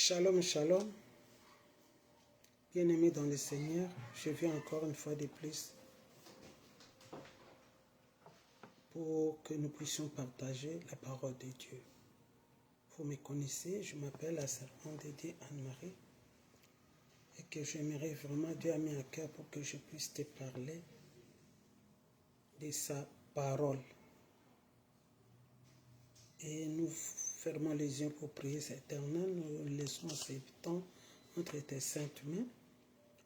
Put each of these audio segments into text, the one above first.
Shalom, shalom. Bien-aimés dans le Seigneur, je viens encore une fois de plus pour que nous puissions partager la parole de Dieu. Vous me connaissez, je m'appelle la servante de Dieu Anne-Marie et que j'aimerais vraiment, Dieu a mis à cœur pour que je puisse te parler de sa parole. Et nous fermons les yeux pour prier cet éternel, nous laissons ces temps entre tes saintes mains,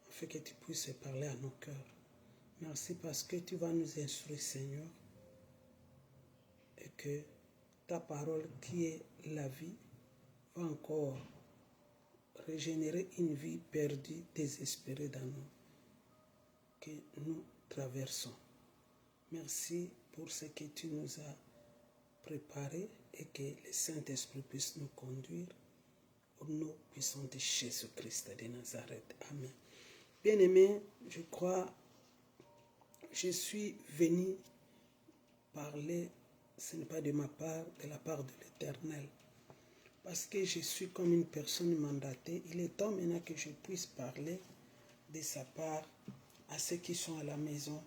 afin que tu puisses parler à nos cœurs. Merci parce que tu vas nous instruire, Seigneur, et que ta parole qui est la vie va encore régénérer une vie perdue, désespérée dans nous, que nous traversons. Merci pour ce que tu nous as préparé et que le Saint-Esprit puisse nous conduire au nom puissant de Jésus-Christ de Nazareth. Amen. Bien-aimés, je crois, je suis venu parler, ce n'est pas de ma part, de la part de l'Éternel. Parce que je suis comme une personne mandatée, il est temps maintenant que je puisse parler de sa part à ceux qui sont à la maison,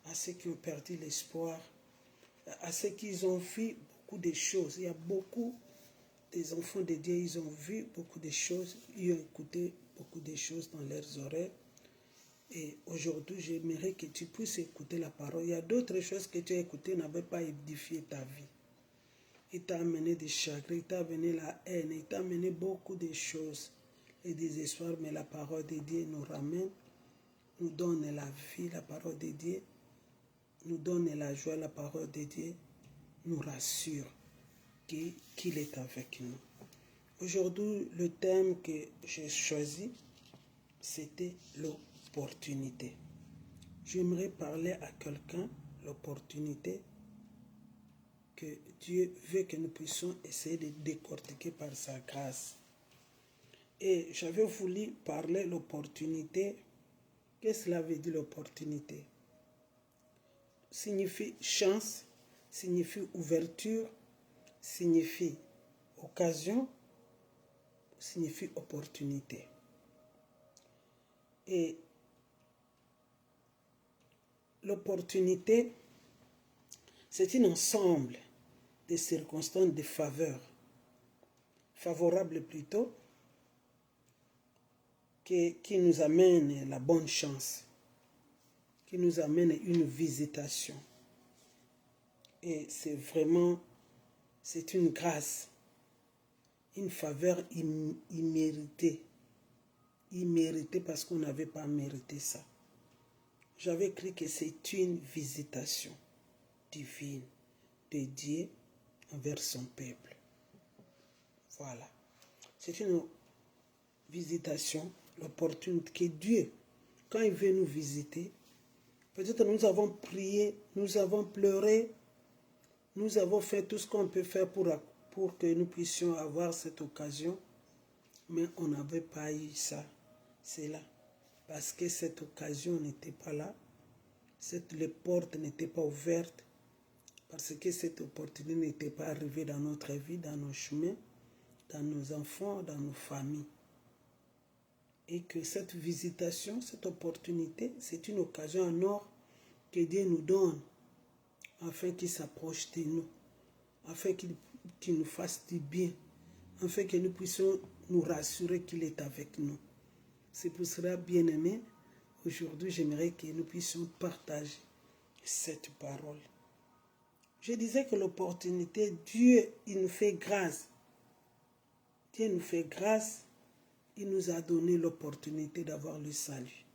à ceux qui ont perdu l'espoir, à ceux qui ont vu beaucoup de choses. Il y a beaucoup des enfants de Dieu, ils ont vu beaucoup de choses, ils ont écouté beaucoup de choses dans leurs oreilles. Et aujourd'hui, j'aimerais que tu puisses écouter la parole. Il y a d'autres choses que tu as écoutées n'avaient pas édifié ta vie. Il t'a amené des chagrins, il t'a amené la haine, il t'a amené beaucoup de choses, le désespoir, mais la parole de Dieu nous ramène, nous donne la vie, la parole de Dieu nous donne la joie, la parole de Dieu nous rassure qu'il est avec nous. Aujourd'hui, le thème que j'ai choisi, c'était l'opportunité. J'aimerais parler à quelqu'un, l'opportunité que Dieu veut que nous puissions essayer de décortiquer par sa grâce. Et j'avais voulu parler de l'opportunité. Qu'est-ce que cela veut dire l'opportunité? Signifie chance, signifie ouverture, signifie occasion, signifie opportunité. Et l'opportunité, c'est un ensemble de circonstances de faveur, favorables plutôt, qui nous amène la bonne chance, qui nous amène une visitation. Et c'est vraiment, c'est une grâce, une faveur imméritée. Imméritée parce qu'on n'avait pas mérité ça. J'avais écrit que c'est une visitation divine de Dieu envers son peuple. Voilà. C'est une visitation, l'opportunité que Dieu, quand il veut nous visiter, peut-être nous avons prié, nous avons pleuré, nous avons fait tout ce qu'on peut faire pour que nous puissions avoir cette occasion, mais on n'avait pas eu ça. C'est là. Parce que cette occasion n'était pas là, les portes n'étaient pas ouvertes, parce que cette opportunité n'était pas arrivée dans notre vie, dans nos chemins, dans nos enfants, dans nos familles. Et que cette visitation, cette opportunité, c'est une occasion en or que Dieu nous donne, afin qu'il s'approche de nous, afin qu'il nous fasse du bien, afin que nous puissions nous rassurer qu'il est avec nous. C'est pour cela, bien-aimés, aujourd'hui, j'aimerais que nous puissions partager cette parole. Je disais que l'opportunité, Dieu, il nous fait grâce. Dieu nous fait grâce, il nous a donné l'opportunité d'avoir le salut.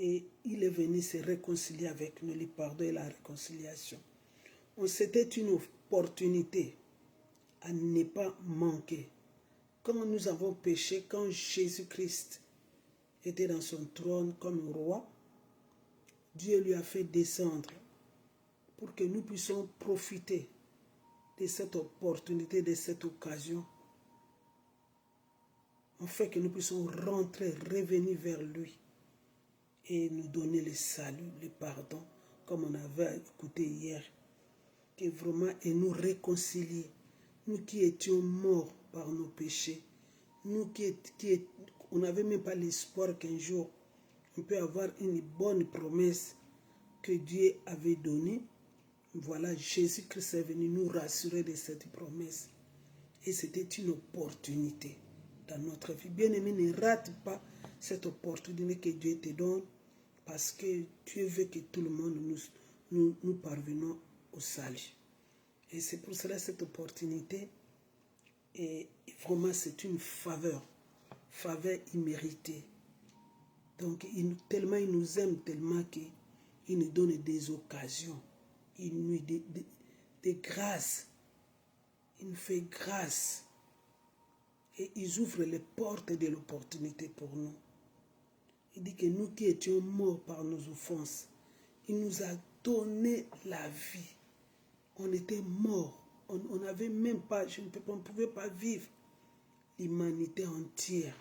Et il est venu se réconcilier avec nous, le pardon et la réconciliation. C'était une opportunité à ne pas manquer. Quand nous avons péché, quand Jésus-Christ était dans son trône comme roi, Dieu lui a fait descendre pour que nous puissions profiter de cette opportunité, de cette occasion, afin que nous puissions rentrer, revenir vers lui et nous donner le salut, le pardon, comme on avait écouté hier, que vraiment et nous réconcilier, nous qui étions morts par nos péchés, nous on n'avait même pas l'espoir qu'un jour, on peut avoir une bonne promesse que Dieu avait donnée. Voilà, Jésus-Christ est venu nous rassurer de cette promesse. Et c'était une opportunité dans notre vie. Bien-aimé, ne rate pas cette opportunité que Dieu te donne, parce que Dieu veut que tout le monde nous parvenons au salut. Et c'est pour cela cette opportunité, et vraiment c'est une faveur imméritée. Donc tellement il nous aime, tellement qu'il nous donne des occasions, il nous donne des grâces, il nous fait grâce. Et il ouvre les portes de l'opportunité pour nous. Il dit que nous qui étions morts par nos offenses, il nous a donné la vie. On était morts. On n'avait même pas, on ne pouvait pas vivre. L'humanité entière.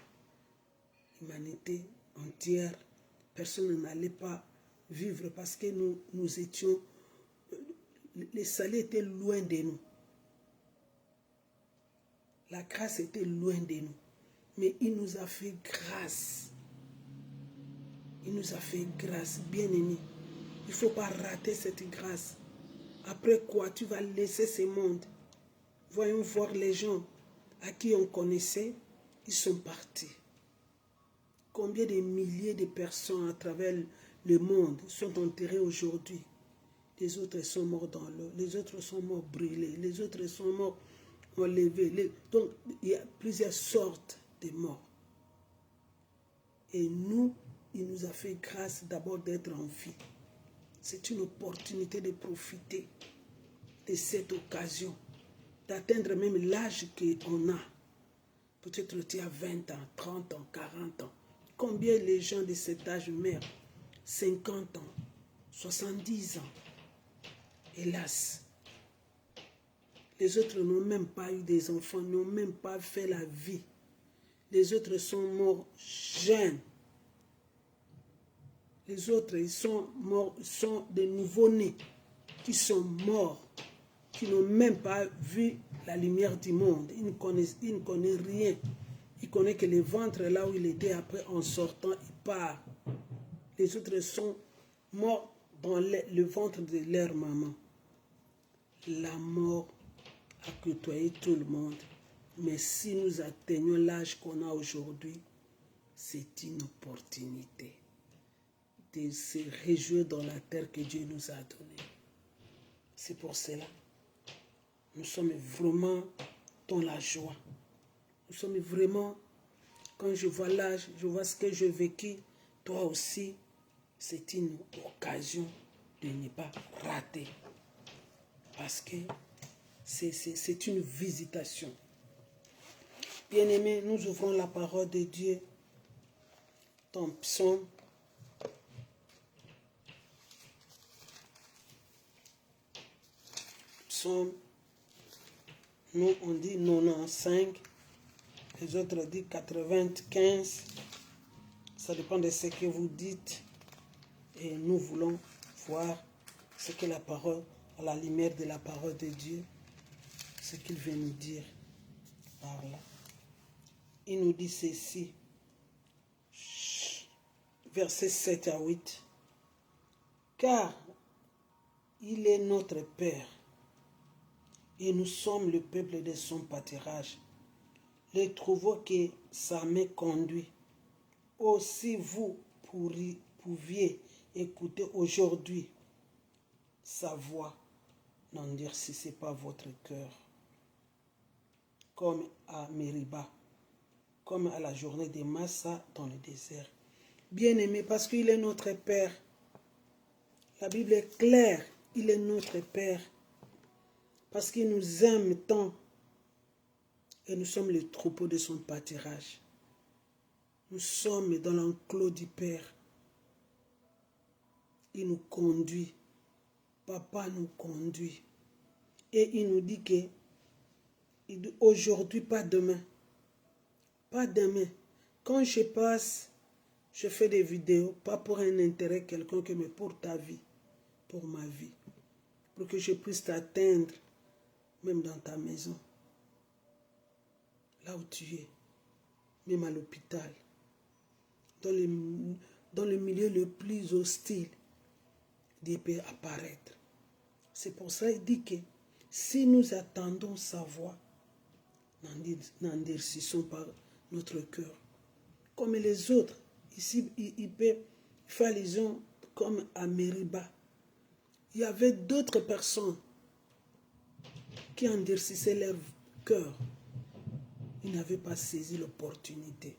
L'humanité entière. Personne n'allait pas vivre parce que nous étions... Le salut était loin de nous. La grâce était loin de nous. Mais il nous a fait grâce. Il nous a fait grâce, bien-aimé. Il ne faut pas rater cette grâce. Après quoi, tu vas laisser ce monde. Voyons voir les gens à qui on connaissait, ils sont partis. Combien de milliers de personnes à travers le monde sont enterrées aujourd'hui? Les autres sont morts dans l'eau, les autres sont morts brûlés, les autres sont morts enlevés. Donc, il y a plusieurs sortes de morts. Et nous, il nous a fait grâce d'abord d'être en vie. C'est une opportunité de profiter de cette occasion, d'atteindre même l'âge qu'on a. Peut-être tu as 20 ans, 30 ans, 40 ans. Combien les gens de cet âge meurent? 50 ans, 70 ans. Hélas, les autres n'ont même pas eu des enfants, n'ont même pas fait la vie. Les autres sont morts jeunes. Les autres, ils sont morts, sont des nouveau-nés qui sont morts, qui n'ont même pas vu la lumière du monde. Ils ne connaissent rien. Ils connaissent que le ventre là où il était, après en sortant, il part. Les autres sont morts dans le ventre de leur maman. La mort a côtoyé tout le monde. Mais si nous atteignons l'âge qu'on a aujourd'hui, c'est une opportunité de se réjouir dans la terre que Dieu nous a donnée. C'est pour cela. Nous sommes vraiment dans la joie. Nous sommes vraiment, quand je vois l'âge, je vois ce que j'ai vécu, toi aussi, c'est une occasion de ne pas rater. Parce que c'est une visitation. Bien-aimés, nous ouvrons la parole de Dieu dans Psaume 'Psaume, nous on dit 95, les autres disent 95. Ça dépend de ce que vous dites. Et nous voulons voir ce que la parole, à la lumière de la parole de Dieu, ce qu'il veut nous dire par là. Il nous dit ceci, versets 7 à 8. Car il est notre Père, et nous sommes le peuple de son pâturage, les trouveaux que sa main conduit. Aussi vous pouviez écouter aujourd'hui sa voix, n'endurcissez pas votre cœur, comme à Mériba, comme à la journée de Massa dans le désert. Bien-aimé, parce qu'il est notre Père. La Bible est claire, il est notre Père. Parce qu'il nous aime tant. Et nous sommes les troupeaux de son pâturage. Nous sommes dans l'enclos du Père. Il nous conduit. Papa nous conduit. Et il nous dit que aujourd'hui, pas demain. Pas demain. Quand je passe, je fais des vidéos, pas pour un intérêt quelconque, mais pour ta vie, pour ma vie. Pour que je puisse t'atteindre, même dans ta maison. Là où tu es. même à l'hôpital, dans le milieu le plus hostile, Dieu peut apparaître. C'est pour ça qu'il dit que si nous attendons sa voix, n'endurcissons pas notre cœur. Comme les autres, ici, il peut faire allusion comme à Mériba. Il y avait d'autres personnes qui endurcissaient leur cœur. Ils n'avaient pas saisi l'opportunité.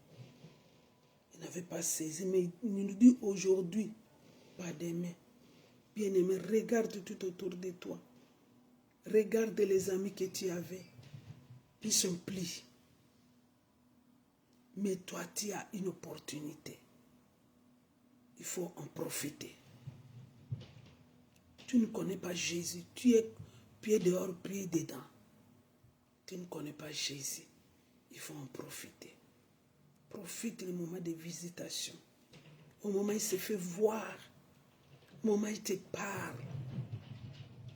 Ils n'avaient pas saisi, mais il nous dit aujourd'hui, pas demain. Bien-aimé, regarde tout autour de toi. Regarde les amis que tu avais. Ils sont plis. Mais toi, tu as une opportunité. Il faut en profiter. Tu ne connais pas Jésus. Tu es pied dehors, pied dedans. Tu ne connais pas Jésus. Il faut en profiter. Profite du moment de visitation. Au moment où il se fait voir. Au moment où il te parle.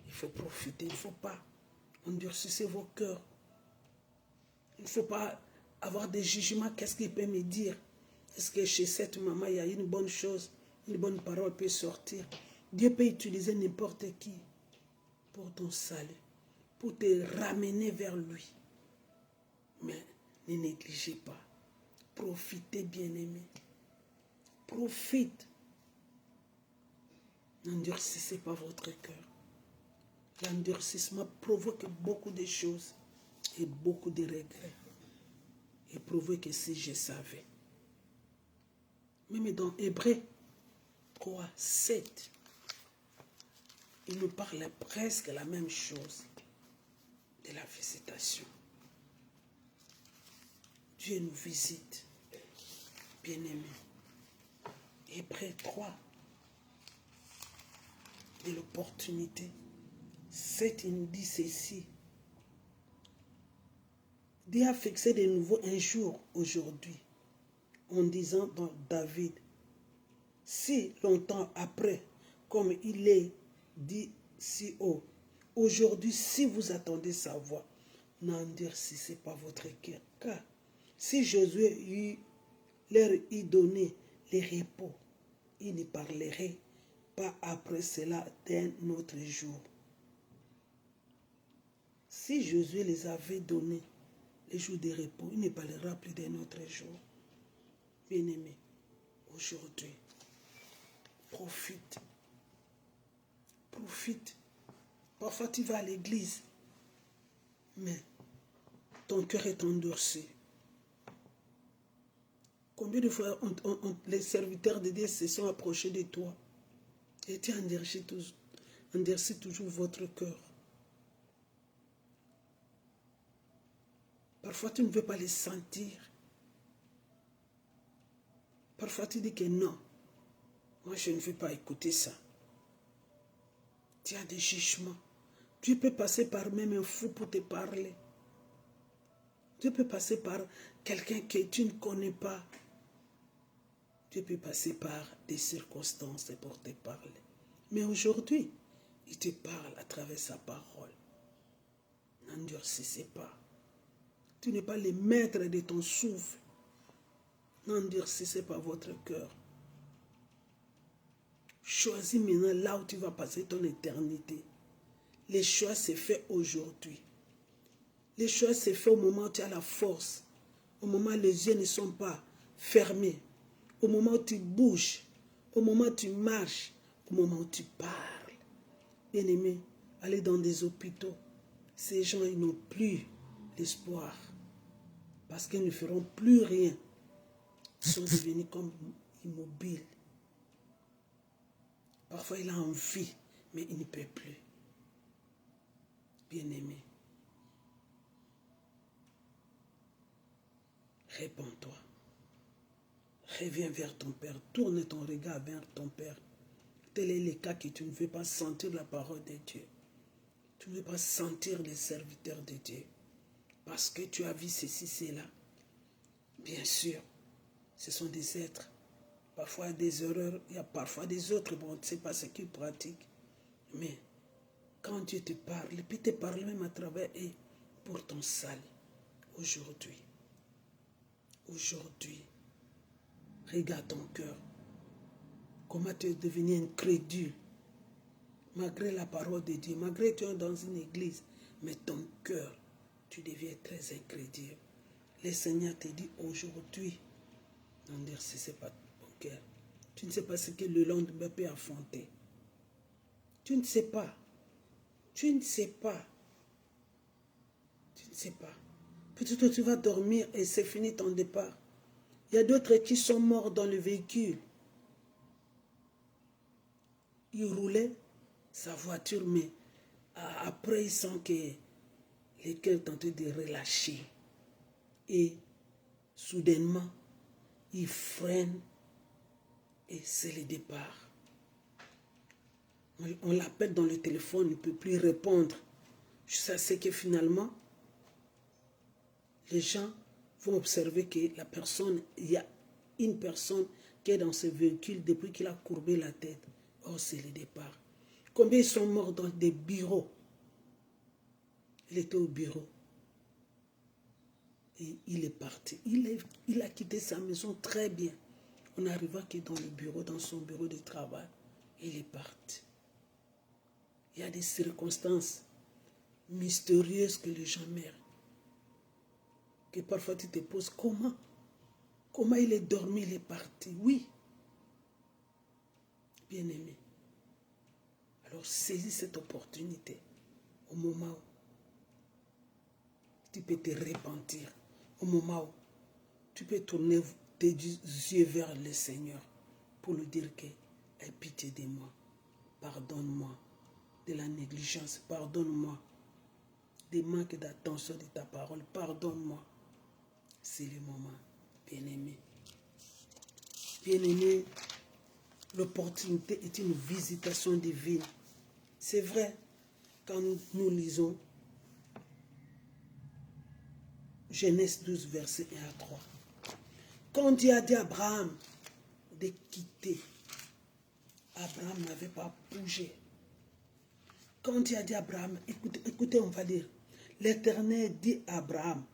Il faut profiter. Il ne faut pas endurcir vos cœurs. Il ne faut pas avoir des jugements. Qu'est-ce qu'il peut me dire? Est-ce que chez cette maman, il y a une bonne chose, une bonne parole peut sortir? Dieu peut utiliser n'importe qui pour ton salut, pour te ramener vers lui. Mais ne négligez pas. Profitez, bien-aimés. Profite. N'endurcissez pas votre cœur. L'endurcissement provoque beaucoup de choses et beaucoup de regrets. Et provoque si je savais. Même dans Hébreux 3, 7, il nous parle presque la même chose de la visitation. Dieu nous visite, bien-aimés. Hébreux 3, de l'opportunité. 7, il nous dit ceci. Dieu a fixé de nouveau un jour aujourd'hui, en disant dans David, si longtemps après, comme il est dit si haut, aujourd'hui, si vous attendez sa voix, n'endurcissez pas votre cœur. Car si Josué leur eût donné les repos, il ne parlerait pas après cela d'un autre jour. Si Josué les avait donné les jours de repos, il ne parlera plus d'un autre jour. Bien-aimé, aujourd'hui, profite. Profite. Parfois tu vas à l'église, mais ton cœur est endurci. Combien de fois les serviteurs de Dieu se sont approchés de toi et tu endurcis toujours votre cœur. Parfois tu ne veux pas les sentir. Parfois tu dis que non, moi je ne veux pas écouter ça. Tu as des jugements. Dieu peut passer par même un fou pour te parler. Dieu peut passer par quelqu'un que tu ne connais pas. Dieu peut passer par des circonstances pour te parler. Mais aujourd'hui, il te parle à travers sa parole. N'endurcissez pas. Tu n'es pas le maître de ton souffle. N'endurcissez pas votre cœur. Choisis maintenant là où tu vas passer ton éternité. Les choix se fait aujourd'hui. Les choix se fait au moment où tu as la force. Au moment où les yeux ne sont pas fermés. Au moment où tu bouges. Au moment où tu marches. Au moment où tu parles. Bien-aimé, allez dans des hôpitaux. Ces gens, ils n'ont plus l'espoir. Parce qu'ils ne feront plus rien. Ils sont devenus comme immobiles. Parfois, il a envie, mais il ne peut plus. Bien-aimé, réponds-toi. Reviens vers ton Père. Tourne ton regard vers ton Père. Tel est le cas que tu ne veux pas sentir la parole de Dieu. Tu ne veux pas sentir les serviteurs de Dieu. Parce que tu as vu ceci, cela. Bien sûr, ce sont des êtres. Parfois des erreurs, il y a parfois des autres. Bon, on ne sait pas ce qu'ils pratiquent. Mais quand Dieu te parle, il peut te parler même à travers eux pour ton salut aujourd'hui. Aujourd'hui, regarde ton cœur. Comment tu es devenu incrédule. Malgré la parole de Dieu, malgré que tu es dans une église, mais ton cœur, tu deviens très incrédule. Le Seigneur te dit aujourd'hui, non dire si ce n'est pas ton cœur. Tu ne sais pas ce que le lendemain peut affronter. Tu ne sais pas. Tu ne sais pas. Tu ne sais pas. Peut-être que tu vas dormir et c'est fini ton départ. Il y a d'autres qui sont morts dans le véhicule. Il roulait sa voiture, mais après, il sent que le cœur tentait de relâcher. Et soudainement, il freine et c'est le départ. On l'appelle dans le téléphone, il ne peut plus répondre. Ça, c'est que finalement, les gens vont observer que la personne, il y a une personne qui est dans ce véhicule depuis qu'il a courbé la tête. Oh, c'est le départ. Combien ils sont morts dans des bureaux? Il était au bureau. Et il est parti. Il a quitté sa maison très bien. On arriva que dans le bureau, dans son bureau de travail, il est parti. Il y a des circonstances mystérieuses que les gens meurent. Que parfois tu te poses comment? Comment il est dormi, il est parti? Oui. Bien-aimé. Alors saisis cette opportunité au moment où tu peux te repentir, au moment où tu peux tourner tes yeux vers le Seigneur pour lui dire que aie pitié de moi, pardonne-moi de la négligence, pardonne-moi des manques d'attention de ta parole, pardonne-moi. C'est le moment, bien-aimé. Bien-aimé, l'opportunité est une visitation divine. C'est vrai, quand nous lisons Genèse 12, verset 1 à 3. Quand Dieu a dit à Abraham de quitter, Abraham n'avait pas bougé. Quand Dieu a dit à Abraham, écoutez, on va dire, l'Éternel dit à Abraham,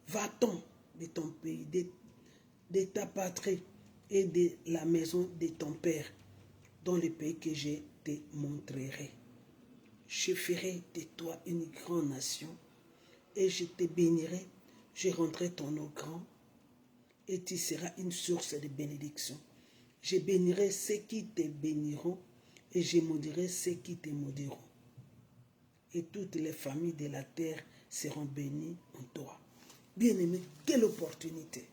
va-t'en de ton pays, de ta patrie et de la maison de ton père, dans le pays que je te montrerai. Je ferai de toi une grande nation et je te bénirai, je rendrai ton nom grand et tu seras une source de bénédiction. Je bénirai ceux qui te béniront et je maudirai ceux qui te maudiront. Et toutes les familles de la terre seront bénies en toi. Bien-aimé, quelle opportunité!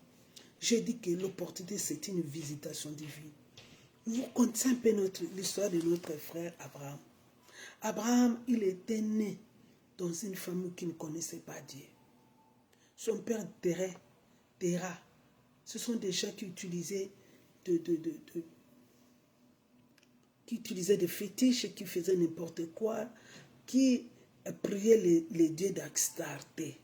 Je dis que l'opportunité, c'est une visitation divine. Vous connaissez un peu l'histoire de notre frère Abraham. Abraham, il était né dans une famille qui ne connaissait pas Dieu. Son père Terah, ce sont des gens qui utilisaient des fétiches, qui faisaient n'importe quoi, qui priaient les dieux d'Axtarté.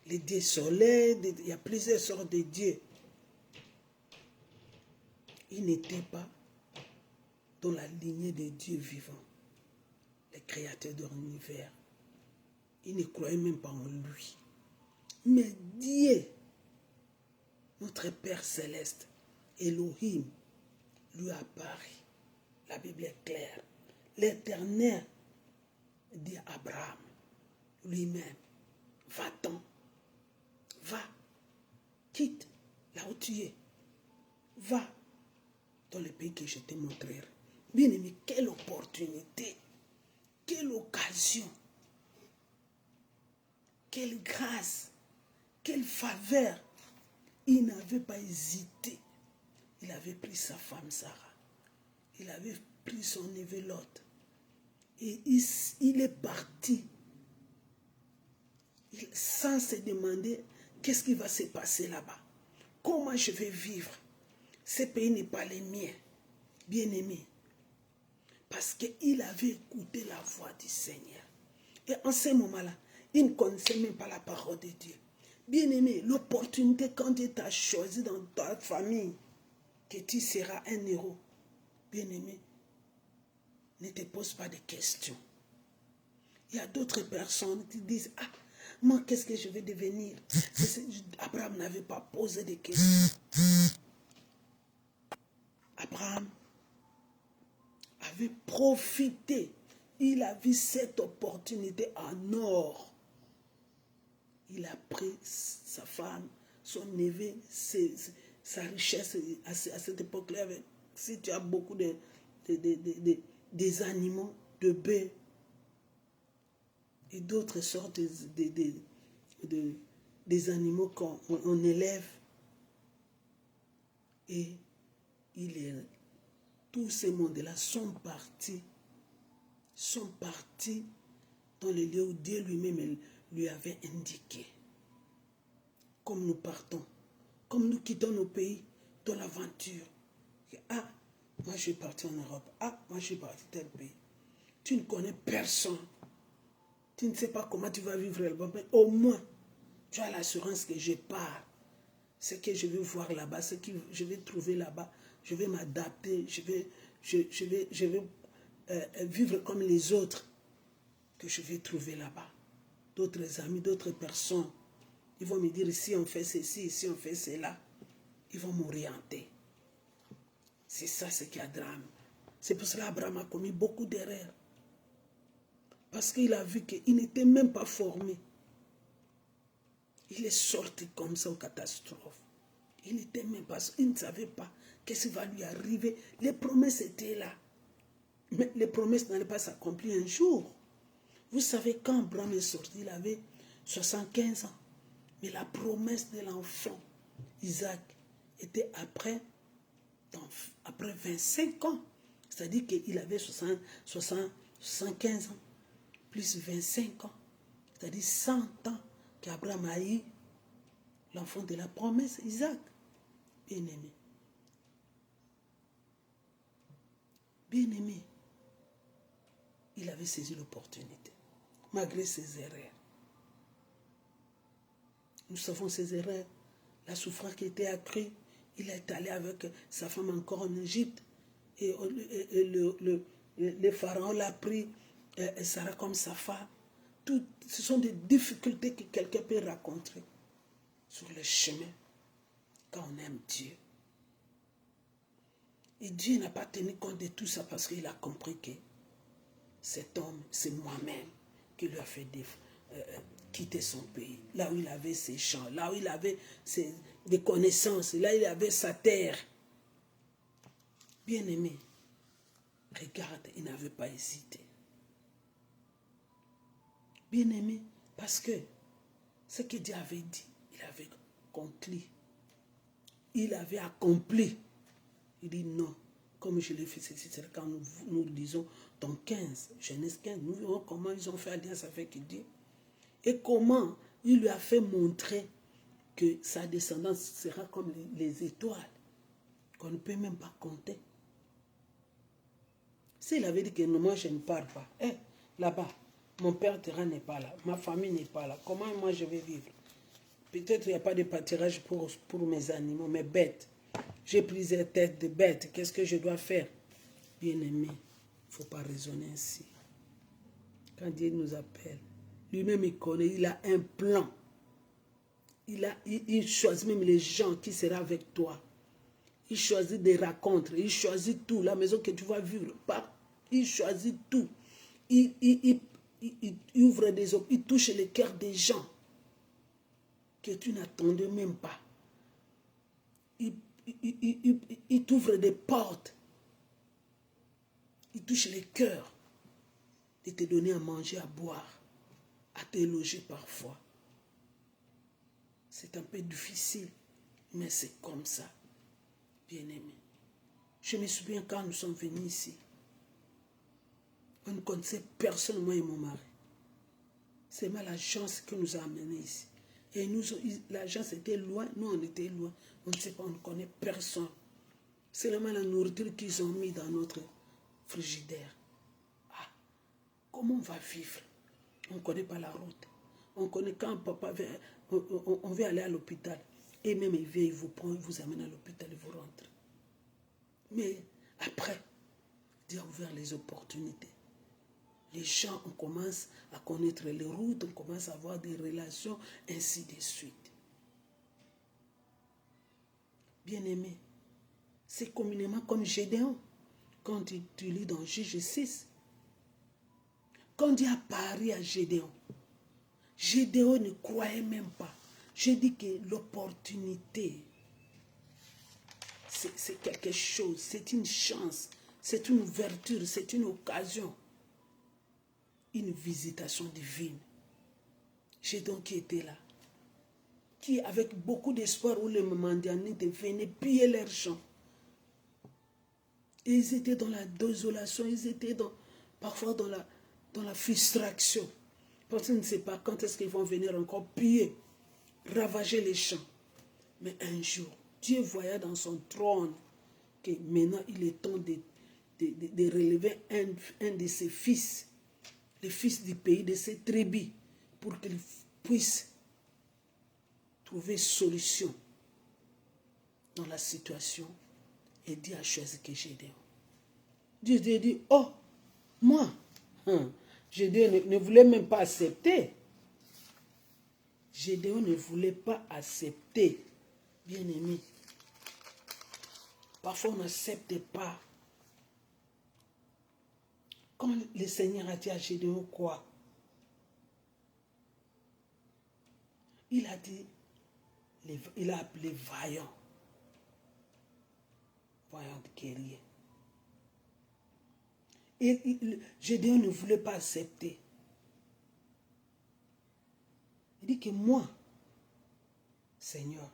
Les dieux soleil, il y a plusieurs sortes de dieux. Il n'était pas dans la lignée des dieux vivants, les créateurs de l'univers. Il ne croyait même pas en lui. Mais Dieu, notre Père céleste, Elohim, lui apparaît. La Bible est claire. L'Éternel dit à Abraham lui-même, va-t'en, va, quitte là où tu es, va dans le pays que je te montrerai. Bien aimé, quelle opportunité, quelle occasion, quelle grâce, quelle faveur. Il n'avait pas hésité. Il avait pris sa femme Sarah. Il avait pris son neveu Lot. Et il est parti sans se demander qu'est-ce qui va se passer là-bas. Comment je vais vivre? Ce pays n'est pas le mien, bien-aimé. Parce qu'il avait écouté la voix du Seigneur. Et en ce moment-là, il ne connaissait même pas la parole de Dieu. Bien-aimé, l'opportunité quand Dieu t'a choisi dans ta famille, que tu seras un héros, bien-aimé, ne te pose pas de questions. Il y a d'autres personnes qui disent, ah, Moi, qu'est-ce que je vais devenir? Abraham n'avait pas posé de questions. Abraham avait profité. Il a vu cette opportunité en or. Il a pris sa femme, son neveu, sa richesse à cette époque-là. Si tu as beaucoup des animaux, de bœufs et d'autres sortes des animaux qu'on élève, et tous ces mondes-là sont partis dans le lieu où Dieu lui-même lui avait indiqué. Comme nous partons, comme nous quittons nos pays dans l'aventure. Ah, moi je vais partir en Europe. Ah, moi je vais partir tel pays. Tu ne connais personne. Tu ne sais pas comment tu vas vivre là-bas, mais au moins, tu as l'assurance que je pars. Ce que je vais voir là-bas, ce que je vais trouver là-bas, je vais m'adapter, je vais vivre comme les autres que je vais trouver là-bas. D'autres amis, d'autres personnes, ils vont me dire, ici on fait ceci, ici on fait cela. Ils vont m'orienter. C'est ça ce qu'il y a drame. C'est pour cela qu'Abraham a commis beaucoup d'erreurs. Parce qu'il a vu qu'il n'était même pas formé. Il est sorti comme ça aux catastrophes. Il n'était même pas, il ne savait pas qu'est-ce qui va lui arriver. Les promesses étaient là. Mais les promesses n'allaient pas s'accomplir un jour. Vous savez, quand Abraham est sorti, il avait 75 ans. Mais la promesse de l'enfant, Isaac, était après 25 ans. C'est-à-dire qu'il avait 75 ans, plus 25 ans. C'est-à-dire 100 ans qu'Abraham a eu l'enfant de la promesse, Isaac. Bien-aimé. Bien-aimé. Il avait saisi l'opportunité, malgré ses erreurs. Nous savons ses erreurs, la souffrance qui était accrue. Il est allé avec sa femme encore en Égypte. Et le pharaon l'a pris, Sarah comme sa femme. Ce sont des difficultés que quelqu'un peut rencontrer sur le chemin quand on aime Dieu. Et Dieu n'a pas tenu compte de tout ça parce qu'il a compris que cet homme, c'est moi-même qui lui a fait quitter son pays. Là où il avait ses champs, là où il avait des connaissances, là où il avait sa terre. Bien-aimé, regarde, il n'avait pas hésité. Bien-aimé, parce que ce que Dieu avait dit, il avait accompli. Il avait accompli. Il dit non. Comme je l'ai fait, c'est quand nous lisons dans 15, Genèse 15, nous verrons comment ils ont fait alliance avec Dieu. Et comment il lui a fait montrer que sa descendance sera comme les étoiles, qu'on ne peut même pas compter. S'il avait dit que non, moi je ne pars pas, là-bas, mon père terrain n'est pas là, ma famille n'est pas là, comment moi je vais vivre? Peut-être il n'y a pas de pâturage pour mes animaux, mes bêtes. J'ai plusieurs têtes de bêtes, qu'est-ce que je dois faire? Bien-aimé, il ne faut pas raisonner ainsi. Quand Dieu nous appelle, lui-même il connaît, il a un plan. Il choisit même les gens qui seront avec toi. Il choisit des rencontres, il choisit tout, la maison que tu vas vivre. Il choisit tout. Il ouvre des hommes, il touche le cœur des gens que tu n'attendais même pas. Il t'ouvre des portes. Il touche les cœurs de te donner à manger, à boire, à te loger parfois. C'est un peu difficile, mais c'est comme ça, bien-aimé. Je me souviens quand nous sommes venus ici, on ne connaissait personne, moi et mon mari. C'est ma l'agence qui nous a amenés ici. Et l'agence était loin, nous on était loin. On ne sait pas, on ne connaît personne. C'est seulement la nourriture qu'ils ont mis dans notre frigidaire. Ah, comment on va vivre? On ne connaît pas la route. On connaît quand papa vient, on veut aller à l'hôpital. Et même il vient, il vous prend, il vous amène à l'hôpital et vous rentrez. Mais après, Dieu a ouvert les opportunités. Les gens, on commence à connaître les routes, on commence à avoir des relations, ainsi de suite. Bien-aimé, c'est communément comme Gédéon. Quand tu lis dans Juge 6, quand Dieu a parlé à Gédéon, Gédéon ne croyait même pas. Je dis que l'opportunité, c'est quelque chose, c'est une chance, c'est une ouverture, c'est une occasion, une visitation divine. Gédéon qui était là, qui avec beaucoup d'espoir où les Madianites venaient piller leurs champs. Et ils étaient dans la désolation, ils étaient parfois dans la frustration. Parce qu'ils ne savent pas quand est-ce qu'ils vont venir encore piller, ravager les champs. Mais un jour, Dieu voyait dans son trône que maintenant il est temps de relever un de ses fils, les fils du pays, de ses tribus, pour qu'ils puissent trouver solution dans la situation. Et Dieu a choisi que Gédéon. Dieu dit, oh, moi, Gédéon ne voulait même pas accepter. Gédéon ne voulait pas accepter, bien-aimé. Parfois, on n'accepte pas. Quand le Seigneur a dit à Gédéon quoi? Il a dit, il a appelé vaillant. Vaillant guerrier. Et Gédéon ne voulait pas accepter. Il dit que moi, Seigneur,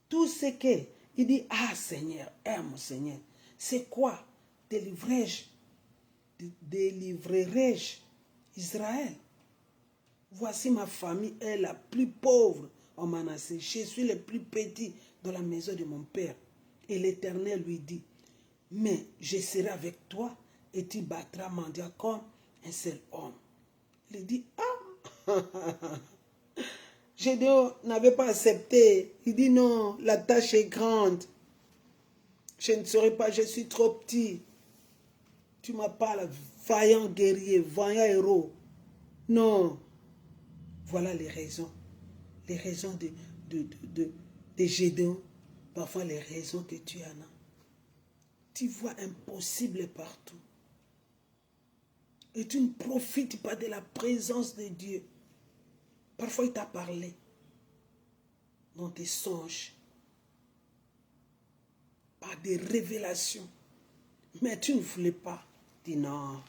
tout ce que, il dit, ah Seigneur, mon Seigneur, c'est quoi? Délivrerai-je Israël? Voici ma famille est la plus pauvre en Manassé. Je suis le plus petit dans la maison de mon père. Et l'Éternel lui dit, mais je serai avec toi et tu battras Mandia comme un seul homme. Il dit, ah, Gédéon n'avait pas accepté. Il dit, non, la tâche est grande. Je ne saurais pas, je suis trop petit. Tu m'appelles vaillant guerrier, vaillant héros. Non. Voilà les raisons. Les raisons de Gédéon. Parfois les raisons que tu en as. Tu vois impossible partout. Et tu ne profites pas de la présence de Dieu. Parfois il t'a parlé dans tes songes. Par des révélations. Mais tu ne voulais pas. Dis non.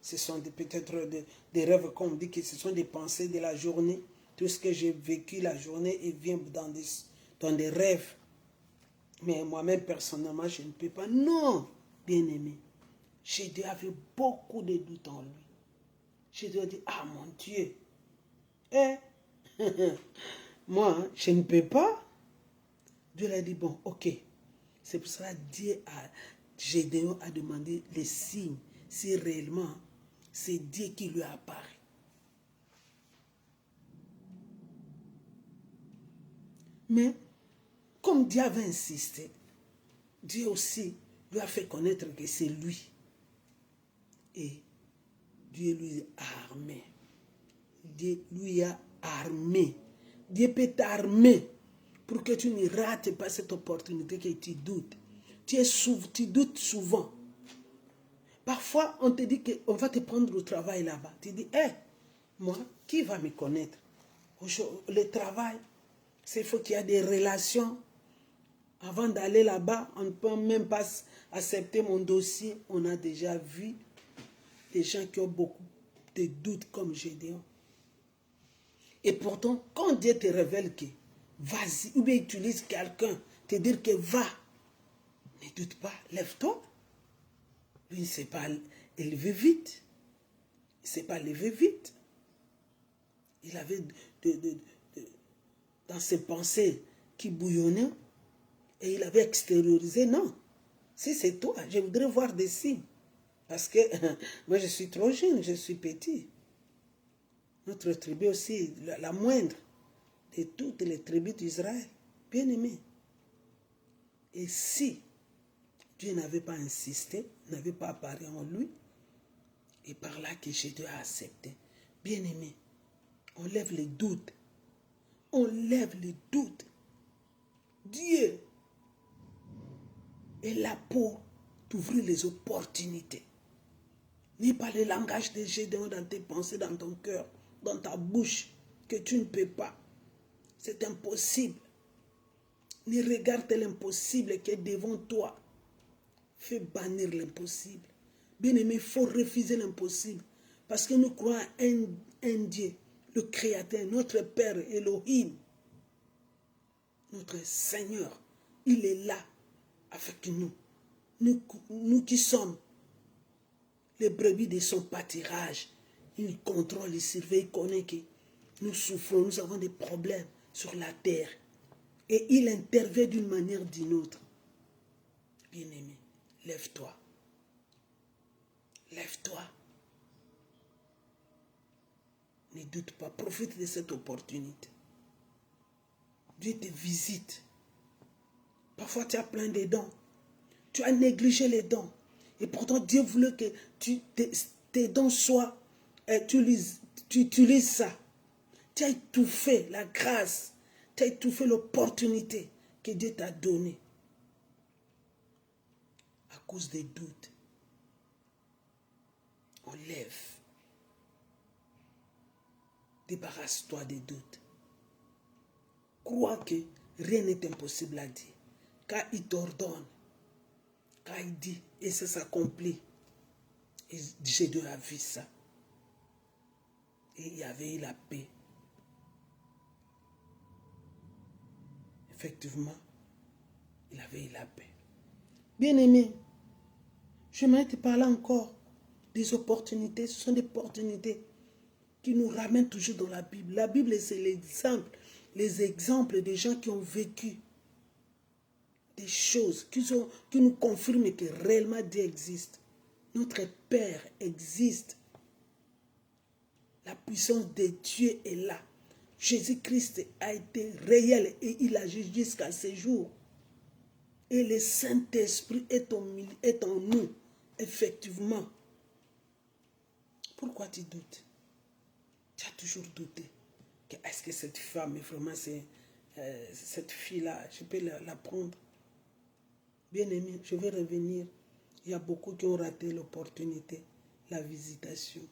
Ce sont peut-être des rêves, comme on dit que ce sont des pensées de la journée. Tout ce que j'ai vécu la journée et vient dans des rêves. Mais moi-même, personnellement, je ne peux pas. Non, bien-aimé. Gédéon avait beaucoup de doutes en lui. Gédéon dit, ah mon Dieu. Moi, je ne peux pas. Dieu lui a dit, bon, ok. C'est pour cela que Gédéon a demandé les signes. Si réellement, c'est Dieu qui lui a apparu. Mais, comme Dieu avait insisté, Dieu aussi lui a fait connaître que c'est lui. Et Dieu lui a armé. Dieu lui a armé. Dieu peut t'armer pour que tu ne rates pas cette opportunité que tu doutes. Tu doutes souvent. Parfois, on te dit qu'on va te prendre au travail là-bas. Tu dis, moi, qui va me connaître? Le travail, c'est faut qu'il y ait des relations. Avant d'aller là-bas, on ne peut même pas accepter mon dossier. On a déjà vu des gens qui ont beaucoup de doutes comme Gédéon. Et pourtant, quand Dieu te révèle que vas-y, ou bien utilise quelqu'un, te dire que va, ne doute pas, lève-toi. Lui, il ne sait pas élever vite. Il ne sait pas lever vite. Il avait dans ses pensées qui bouillonnaient et il avait extériorisé, non. Si c'est toi, je voudrais voir des signes. Parce que moi, je suis trop jeune, je suis petit. Notre tribu aussi, la moindre de toutes les tribus d'Israël. Bien aimé. Et si Dieu n'avait pas insisté, n'avait pas apparu en lui, Et par là que Jésus a accepté. Bien-aimé, on lève les doutes. On lève les doutes. Dieu est là pour t'ouvrir les opportunités. N'aie pas le langage de Gédéon dans tes pensées, dans ton cœur, dans ta bouche, que tu ne peux pas. C'est impossible. Ne regarde l'impossible qui est devant toi. Fais bannir l'impossible. Bien-aimé, il faut refuser l'impossible. Parce que nous croyons à un Dieu, le Créateur, notre Père Elohim, notre Seigneur. Il est là avec nous. Nous qui sommes les brebis de son pâturage. Il contrôle, il surveille, il connaît que nous souffrons, nous avons des problèmes sur la terre. Et il intervient d'une manière ou d'une autre. Bien-aimé, lève-toi. Lève-toi. Ne doute pas, profite de cette opportunité. Dieu te visite. Parfois tu as plein de dons. Tu as négligé les dons. Et pourtant Dieu voulait que tes dons soient, tu utilises ça. Tu as étouffé la grâce. Tu as étouffé l'opportunité que Dieu t'a donnée. À cause des doutes. On lève. Débarrasse-toi des doutes. Crois que rien n'est impossible à Dieu. Car il t'ordonne. Car il dit, et ça s'accomplit. Et Jésus a vu ça. Et il y avait eu la paix. Effectivement, il avait eu la paix. Bien-aimé, j'aimerais te parler encore des opportunités. Ce sont des opportunités qui nous ramènent toujours dans la Bible. La Bible, c'est l'exemple, les exemples des gens qui ont vécu des choses, qui nous confirment que réellement Dieu existe. Notre Père existe. La puissance de Dieu est là. Jésus-Christ a été réel et il agit jusqu'à ce jour. Et le Saint-Esprit est en nous, effectivement. Pourquoi tu doutes? Tu as toujours douté. Est-ce que cette femme, vraiment, c'est cette fille-là, je peux la prendre? Bien aimé, je vais revenir. Il y a beaucoup qui ont raté l'opportunité, la visitation.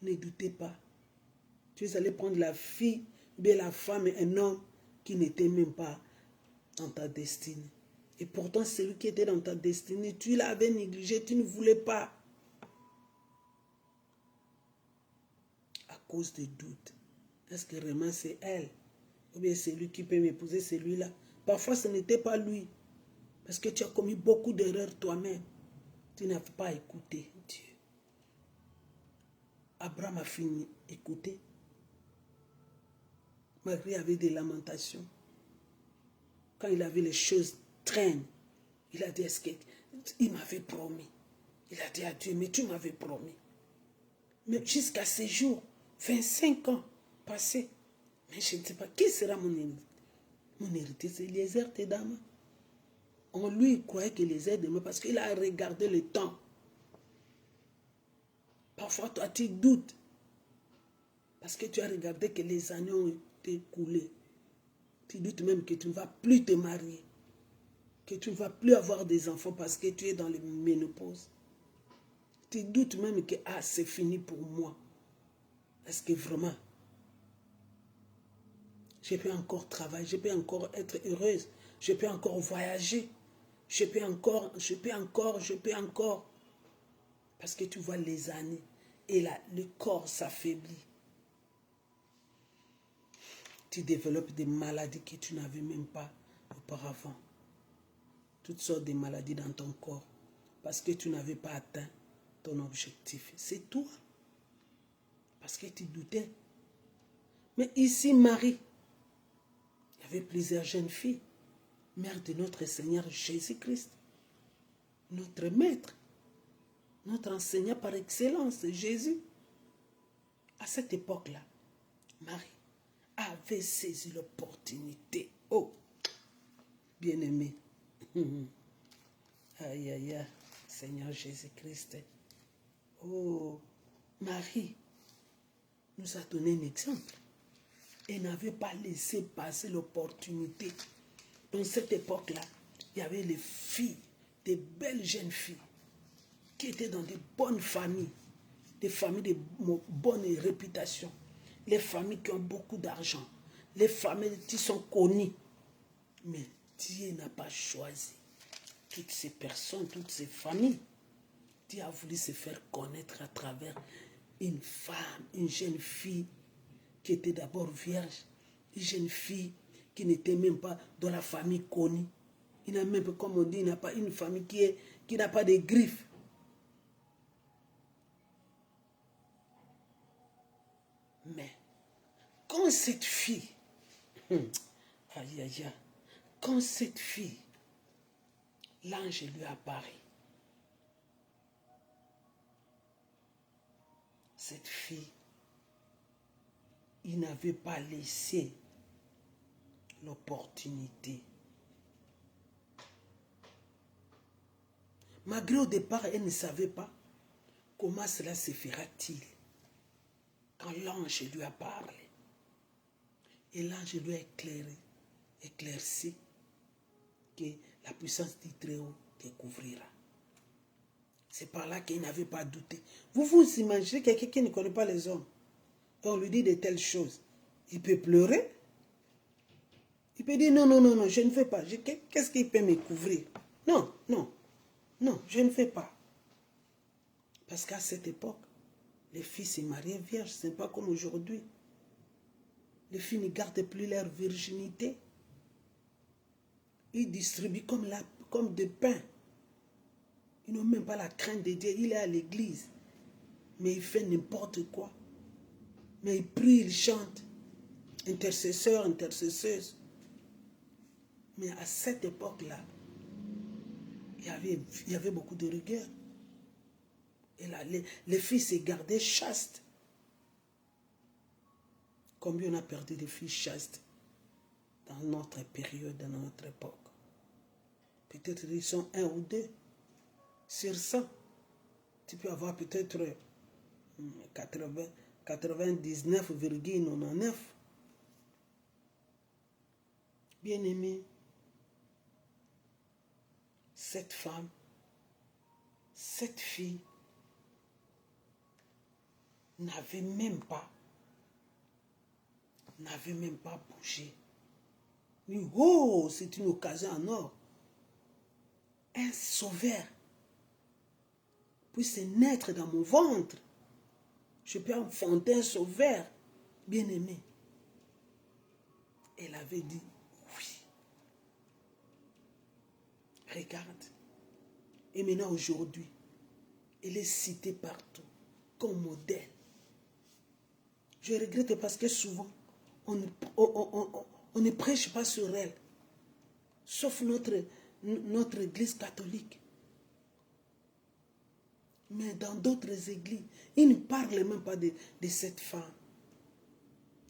Ne doutez pas. Tu es allé prendre la fille, bien la femme et un homme qui n'était même pas dans ta destinée. Et pourtant, celui qui était dans ta destinée, tu l'avais négligé, tu ne voulais pas. À cause des doutes. Est-ce que vraiment c'est elle? Ou bien c'est lui qui peut m'épouser, celui-là? Parfois, ce n'était pas lui. Parce que tu as commis beaucoup d'erreurs toi-même. Tu n'as pas écouté Dieu. Abraham a fini écouter. Marie avait des lamentations. Quand il a vu les choses traîner, il a dit, est-ce qu'il m'avait promis? Il a dit à Dieu, mais tu m'avais promis. Mais jusqu'à ces jours, 25 ans passés, mais je ne sais pas, qui sera mon héritier? Mon héritier, c'est Eliezer Tedama. On lui croyait que Eliezer demain, parce qu'il a regardé le temps. Parfois, toi, tu doutes. Parce que tu as regardé que les années ont été écoulées. Tu doutes même que tu ne vas plus te marier. Que tu ne vas plus avoir des enfants parce que tu es dans la ménopause. Tu doutes même que c'est fini pour moi. Est-ce que vraiment, je peux encore travailler, je peux encore être heureuse, je peux encore voyager, je peux encore. Parce que tu vois les années et là, le corps s'affaiblit. Tu développes des maladies que tu n'avais même pas auparavant. Toutes sortes de maladies dans ton corps. Parce que tu n'avais pas atteint ton objectif. C'est toi. Parce que tu doutais. Mais ici, Marie, il y avait plusieurs jeunes filles. Mère de notre Seigneur Jésus-Christ. Notre maître. Notre enseignant par excellence, Jésus. À cette époque-là, Marie avait saisi l'opportunité. Oh, bien-aimé. Aïe, aïe, aïe. Seigneur Jésus-Christ. Oh, Marie nous a donné un exemple. Elle n'avait pas laissé passer l'opportunité. Dans cette époque-là, il y avait les filles, des belles jeunes filles, qui étaient dans des bonnes familles, des familles de bonne réputation, les familles qui ont beaucoup d'argent, les familles qui sont connues. Mais Dieu n'a pas choisi toutes ces personnes, toutes ces familles. Dieu a voulu se faire connaître à travers une femme, une jeune fille qui était d'abord vierge, une jeune fille qui n'était même pas dans la famille connue. Il n'a même pas, comme on dit, il n'a pas une famille qui n'a pas de griffes. Mais quand cette fille, aïe aïe aïe, quand cette fille, l'ange lui apparaît, cette fille, il n'avait pas laissé l'opportunité. Malgré au départ, elle ne savait pas comment cela se fera-t-il. Quand l'ange lui a parlé, et l'ange lui a éclairci que la puissance du Très-Haut découvrira. C'est par là qu'il n'avait pas douté. Vous imaginez quelqu'un qui ne connaît pas les hommes, et on lui dit de telles choses. Il peut pleurer. Il peut dire non, non, non, non, je ne fais pas. Qu'est-ce qu'il peut me couvrir? Non, non, non, je ne fais pas. Parce qu'à cette époque, les filles se mariaient vierges. Ce n'est pas comme aujourd'hui. Les filles ne gardent plus leur virginité. Ils distribuent comme des pains. Ils n'ont même pas la crainte de Dieu. Il est à l'église. Mais il fait n'importe quoi. Mais il prie, il chante. Intercesseur, intercesseuse. Mais à cette époque-là, il y avait beaucoup de rigueur. Et là, les filles se gardaient chastes. Combien on a perdu de filles chastes dans notre période, dans notre époque? Peut-être ils sont 1 ou 2 sur 100. Tu peux avoir peut-être 99,99. Bien-aimé, cette femme, cette fille n'avait même pas bougé. Mais oh, c'est une occasion en or. Un sauveur puisse naître dans mon ventre. Je peux enfanter un sauveur, bien-aimé. Elle avait dit oui. Regarde. Et maintenant, aujourd'hui, elle est citée partout comme modèle. Je regrette parce que souvent, on ne prêche pas sur elle. Sauf notre église catholique. Mais dans d'autres églises, ils ne parlent même pas de cette femme.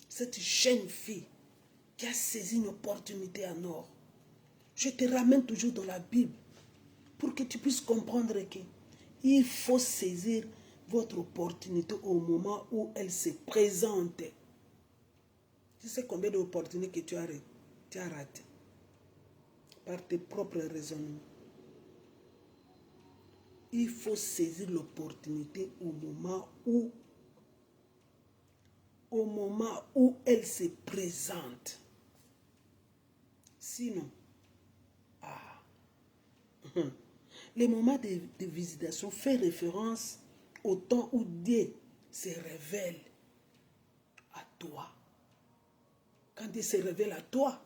Cette jeune fille qui a saisi une opportunité en or. Je te ramène toujours dans la Bible pour que tu puisses comprendre qu'il faut saisir votre opportunité au moment où elle se présente. Tu sais combien d'opportunités que tu as ratées par tes propres raisonnements. Il faut saisir l'opportunité au moment où elle se présente. Sinon, le moment de visitation fait référence au temps où Dieu se révèle à toi. Quand Dieu se révèle à toi,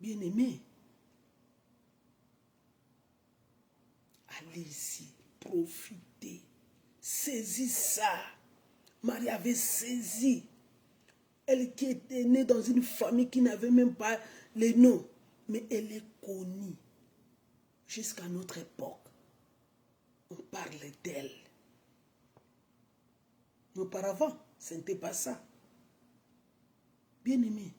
bien-aimé, allez-y, profitez, saisis ça. Marie avait saisi. Elle qui était née dans une famille qui n'avait même pas les noms, mais elle est connue. Jusqu'à notre époque, on parle d'elle. Mais auparavant, ce n'était pas ça. Bien-aimé,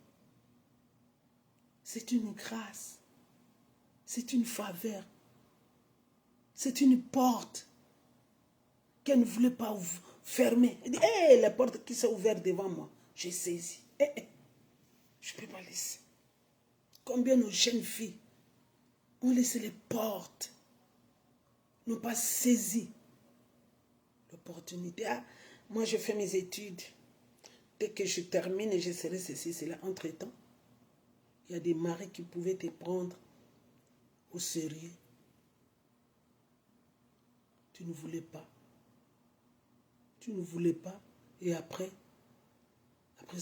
c'est une grâce, c'est une faveur. C'est une porte qu'elle ne voulait pas fermer. Elle dit, hé, la porte qui s'est ouverte devant moi, j'ai saisi. Je ne peux pas laisser. Combien nos jeunes filles ont laissé les portes, n'ont pas saisi l'opportunité. Ah, moi, je fais mes études. Dès que je termine, je serai ceci, cela. Entre-temps, il y a des maris qui pouvaient te prendre au sérieux. Tu ne voulais pas. Tu ne voulais pas. Et après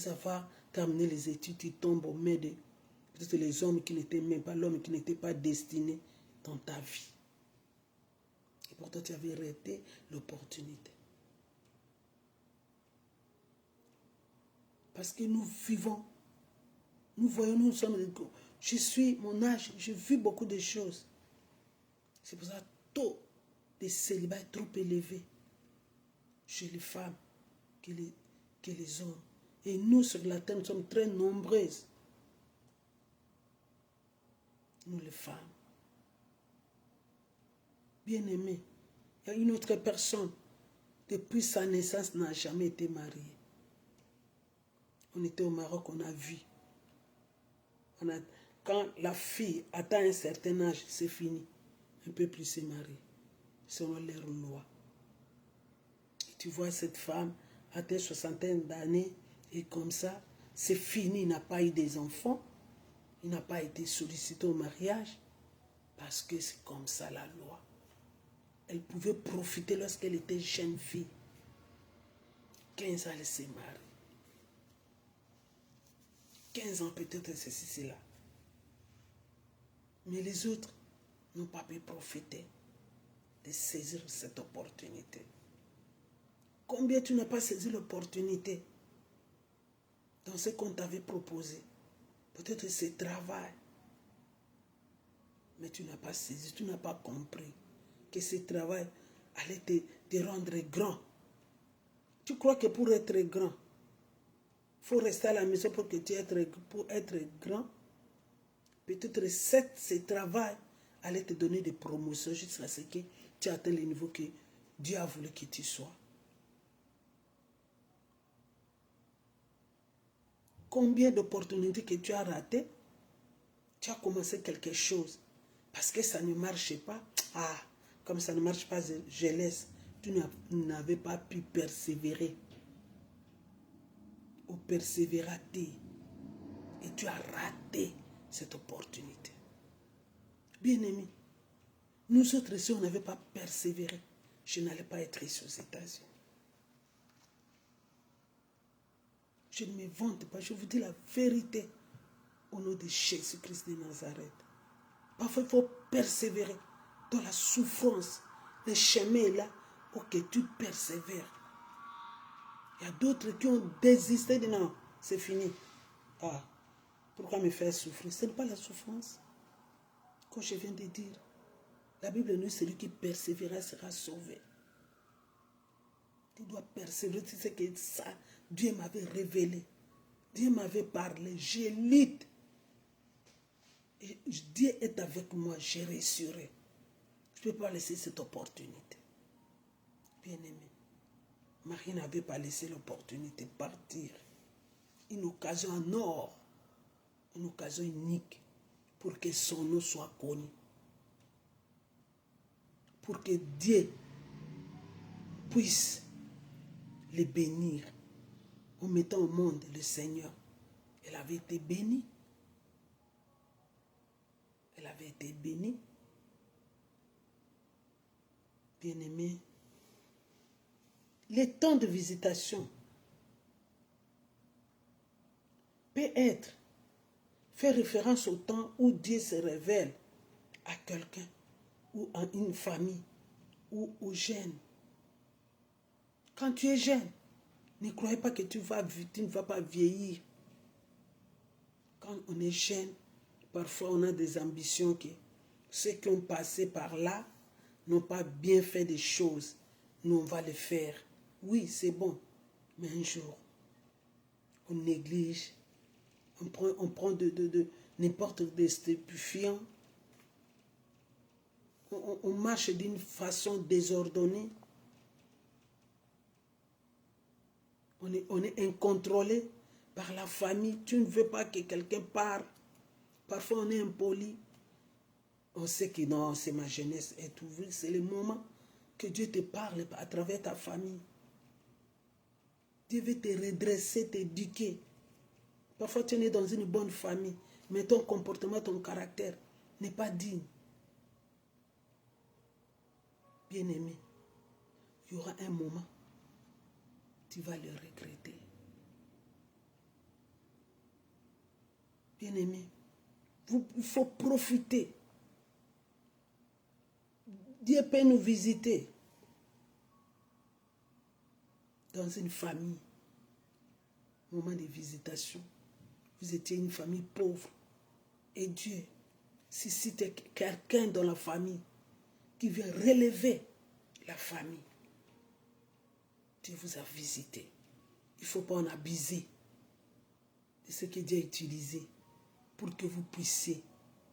avoir terminé les études, tu tombes aux mains de peut-être les hommes qui n'étaient même pas, l'homme qui n'était pas destiné dans ta vie. Et pourtant, tu avais raté l'opportunité. Parce que nous vivons, nous voyons, nous sommes, je suis, mon âge, j'ai vu beaucoup de choses. C'est pour ça que le taux de célibat est trop élevé chez les femmes que les hommes. Et nous, sur la terre, nous sommes très nombreuses. Nous, les femmes. Bien-aimés, il y a une autre personne, depuis sa naissance, n'a jamais été mariée. On était au Maroc, on a vu. Quand la fille atteint un certain âge, c'est fini. On ne peut plus se marier, selon leurs lois. Et tu vois cette femme, atteint soixantaine d'années, et comme ça, c'est fini, il n'a pas eu des enfants, il n'a pas été sollicité au mariage, parce que c'est comme ça la loi. Elle pouvait profiter lorsqu'elle était jeune fille. 15 ans, elle s'est mariée. 15 ans peut-être, ceci, cela. Mais les autres n'ont pas pu profiter de saisir cette opportunité. Combien tu n'as pas saisi l'opportunité dans ce qu'on t'avait proposé? Peut-être c'est travail. Mais tu n'as pas saisi, tu n'as pas compris que ce travail allait te rendre grand. Tu crois que pour être grand, il faut rester à la maison pour être grand? Peut-être ce travail allait te donner des promotions jusqu'à ce que tu atteignes le niveau que Dieu a voulu que tu sois. Combien d'opportunités que tu as ratées? Tu as commencé quelque chose. Parce que ça ne marchait pas. Ah, comme ça ne marche pas, je laisse. Tu n'avais pas pu persévérer. Ou persévérater. Et tu as raté cette opportunité. Bien-aimé, nous autres, si on n'avait pas persévéré, je n'allais pas être ici aux États-Unis. Je ne me vante pas, je vous dis la vérité au nom de Jésus-Christ de Nazareth. Parfois, il faut persévérer dans la souffrance. Le chemin est là pour que tu persévères. Il y a d'autres qui ont désisté de non, c'est fini. Ah, pourquoi me faire souffrir? Ce n'est pas la souffrance. Comme je viens de dire, la Bible nous dit celui qui persévérera sera sauvé. Tu dois persévérer, tu sais que ça, Dieu m'avait révélé. Dieu m'avait parlé, j'ai lu. Et Dieu est avec moi, j'ai réussi. Je ne peux pas laisser cette opportunité. Bien-aimé, Marie n'avait pas laissé l'opportunité partir. Une occasion en or, une occasion unique pour que son nom soit connu. Pour que Dieu puisse les bénir en mettant au monde le Seigneur. Elle avait été bénie. Elle avait été bénie. Bien-aimé, les temps de visitation peut être fait référence au temps où Dieu se révèle à quelqu'un ou à une famille ou aux jeunes. Quand tu es jeune, ne croyez pas que tu ne vas pas vieillir. Quand on est jeune, parfois on a des ambitions que ceux qui ont passé par là n'ont pas bien fait des choses. Nous, on va les faire. Oui, c'est bon. Mais un jour, on néglige. On prend de n'importe des stupéfiants. on marche d'une façon désordonnée. On est incontrôlé par la famille. Tu ne veux pas que quelqu'un parle. Parfois, on est impoli. On sait que non, c'est ma jeunesse et tout. C'est le moment que Dieu te parle à travers ta famille. Dieu veut te redresser, t'éduquer. Parfois, tu es né dans une bonne famille, mais ton comportement, ton caractère n'est pas digne. Bien-aimé, il y aura un moment, tu vas le regretter. Bien-aimé, il faut profiter. Dieu peut nous visiter dans une famille. Moment de visitation. Vous étiez une famille pauvre. Et Dieu suscite quelqu'un dans la famille qui vient relever la famille. Dieu vous a visité. Il ne faut pas en abuser de ce que Dieu a utilisé pour que vous puissiez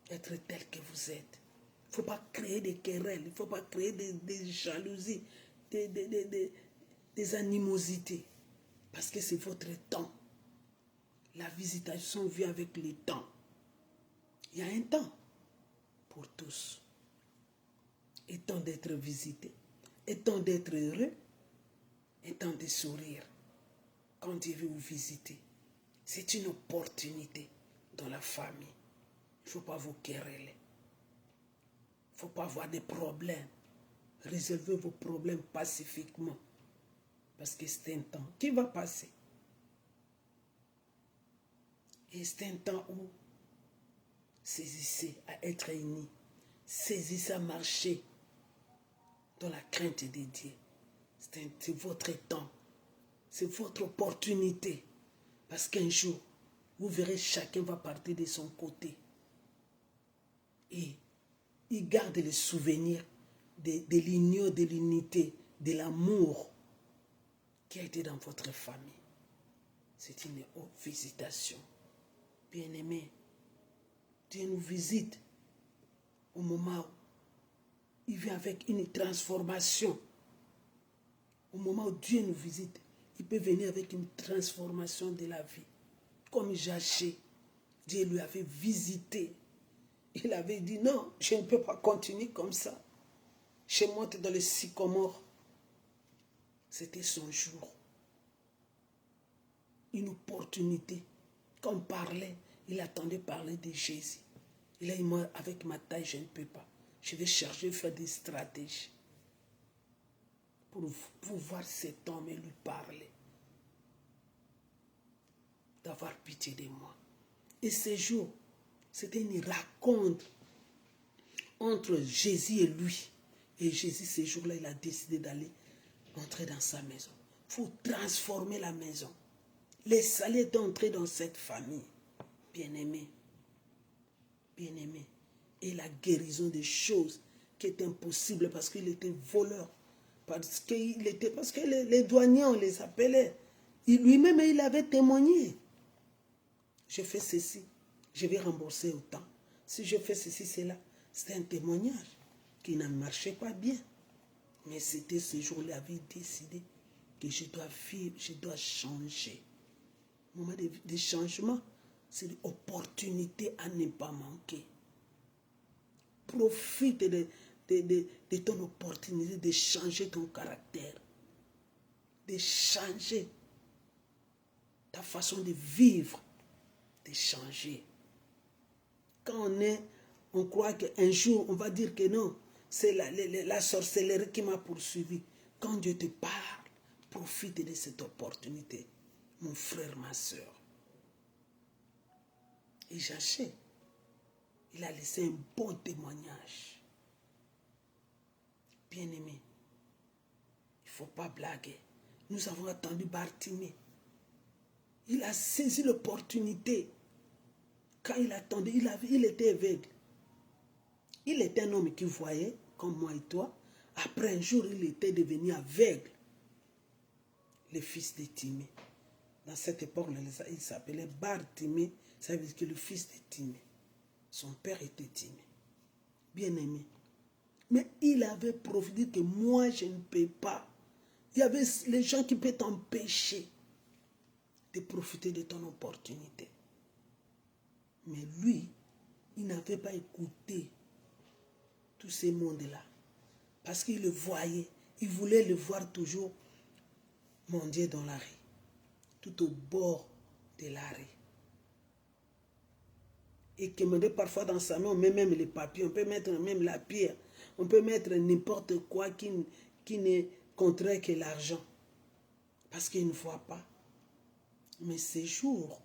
être tel que vous êtes. Il ne faut pas créer des querelles, il ne faut pas créer des jalousies, des animosités. Parce que c'est votre temps. La visitation vient avec le temps. Il y a un temps pour tous. Et temps d'être visité. Et temps d'être heureux. Et temps de sourire. Quand Dieu veut vous visiter, c'est une opportunité dans la famille. Il ne faut pas vous quereller. Il ne faut pas avoir des problèmes. Résolvez vos problèmes pacifiquement. Parce que c'est un temps qui va passer. Et c'est un temps où saisissez à être unis. Saisissez à marcher dans la crainte de Dieu. C'est votre temps. C'est votre opportunité. Parce qu'un jour, vous verrez chacun va partir de son côté. Et il garde le souvenir de l'union, de l'unité, de l'amour qui a été dans votre famille. C'est une haute visitation. Bien-aimé, Dieu nous visite au moment où il vient avec une transformation. Au moment où Dieu nous visite, il peut venir avec une transformation de la vie. Comme Jaché, Dieu lui avait visité. Il avait dit non, je ne peux pas continuer comme ça. Je monte dans le sycomore. C'était son jour. Une opportunité. Quand on parlait, il attendait parler de Jésus. Il a dit, moi, avec ma taille, je ne peux pas. Je vais chercher, faire des stratégies pour pouvoir cet homme et lui parler. D'avoir pitié de moi. Et ce jour, c'était une rencontre entre Jésus et lui. Et Jésus, ce jour-là, il a décidé d'aller entrer dans sa maison. Il faut transformer la maison. Laissez-les d'entrer dans cette famille. Bien-aimé. Bien-aimé. Et la guérison des choses qui étaient impossibles parce qu'il était voleur. Parce que les douaniers, on les appelait. Lui-même, il avait témoigné. Je fais ceci, je vais rembourser autant. Si je fais ceci, cela, c'était un témoignage qui ne marchait pas bien. Mais c'était ce jour-là, il avait décidé que je dois vivre, je dois changer. Au moment de changement, c'est une opportunité à ne pas manquer. Profite de ton opportunité de changer ton caractère, de changer ta façon de vivre, de changer. Quand on croit qu'un jour, on va dire que non, c'est la sorcellerie qui m'a poursuivi. Quand Dieu te parle, profite de cette opportunité, mon frère, ma soeur. Et Jaché, il a laissé un bon témoignage. Bien-aimé, il ne faut pas blaguer. Nous avons attendu Bartimée. Il a saisi l'opportunité. Quand il attendait, il était aveugle. Il était un homme qui voyait, comme moi et toi. Après un jour, il était devenu aveugle. Le fils de Timée. Dans cette époque, il s'appelait Bartimée. Ça veut dire que le fils de Timée. Son père était Timée. Bien-aimé, Mais il avait profité que moi, je ne peux pas. Il y avait les gens qui peuvent t'empêcher de profiter de ton opportunité. Mais lui, il n'avait pas écouté tous ces mondes-là. Parce qu'il le voyait. Il voulait le voir toujours mendier dans la rue. Tout au bord de la rue. Et que même parfois dans sa main, on met même les papiers, on peut mettre même la pierre, on peut mettre n'importe quoi qui n'est contraire que l'argent. Parce qu'il ne voit pas. Mais ces jours,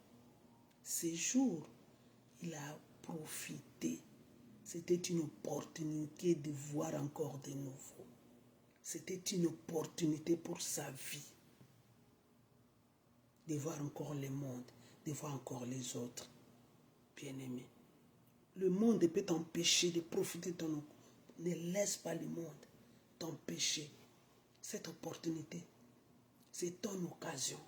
il a profité. C'était une opportunité de voir encore de nouveau. C'était une opportunité pour sa vie. De voir encore le monde, de voir encore les autres. Bien-aimé. Le monde peut t'empêcher de profiter de ton opportunité. Ne laisse pas le monde t'empêcher. Cette opportunité, c'est ton occasion.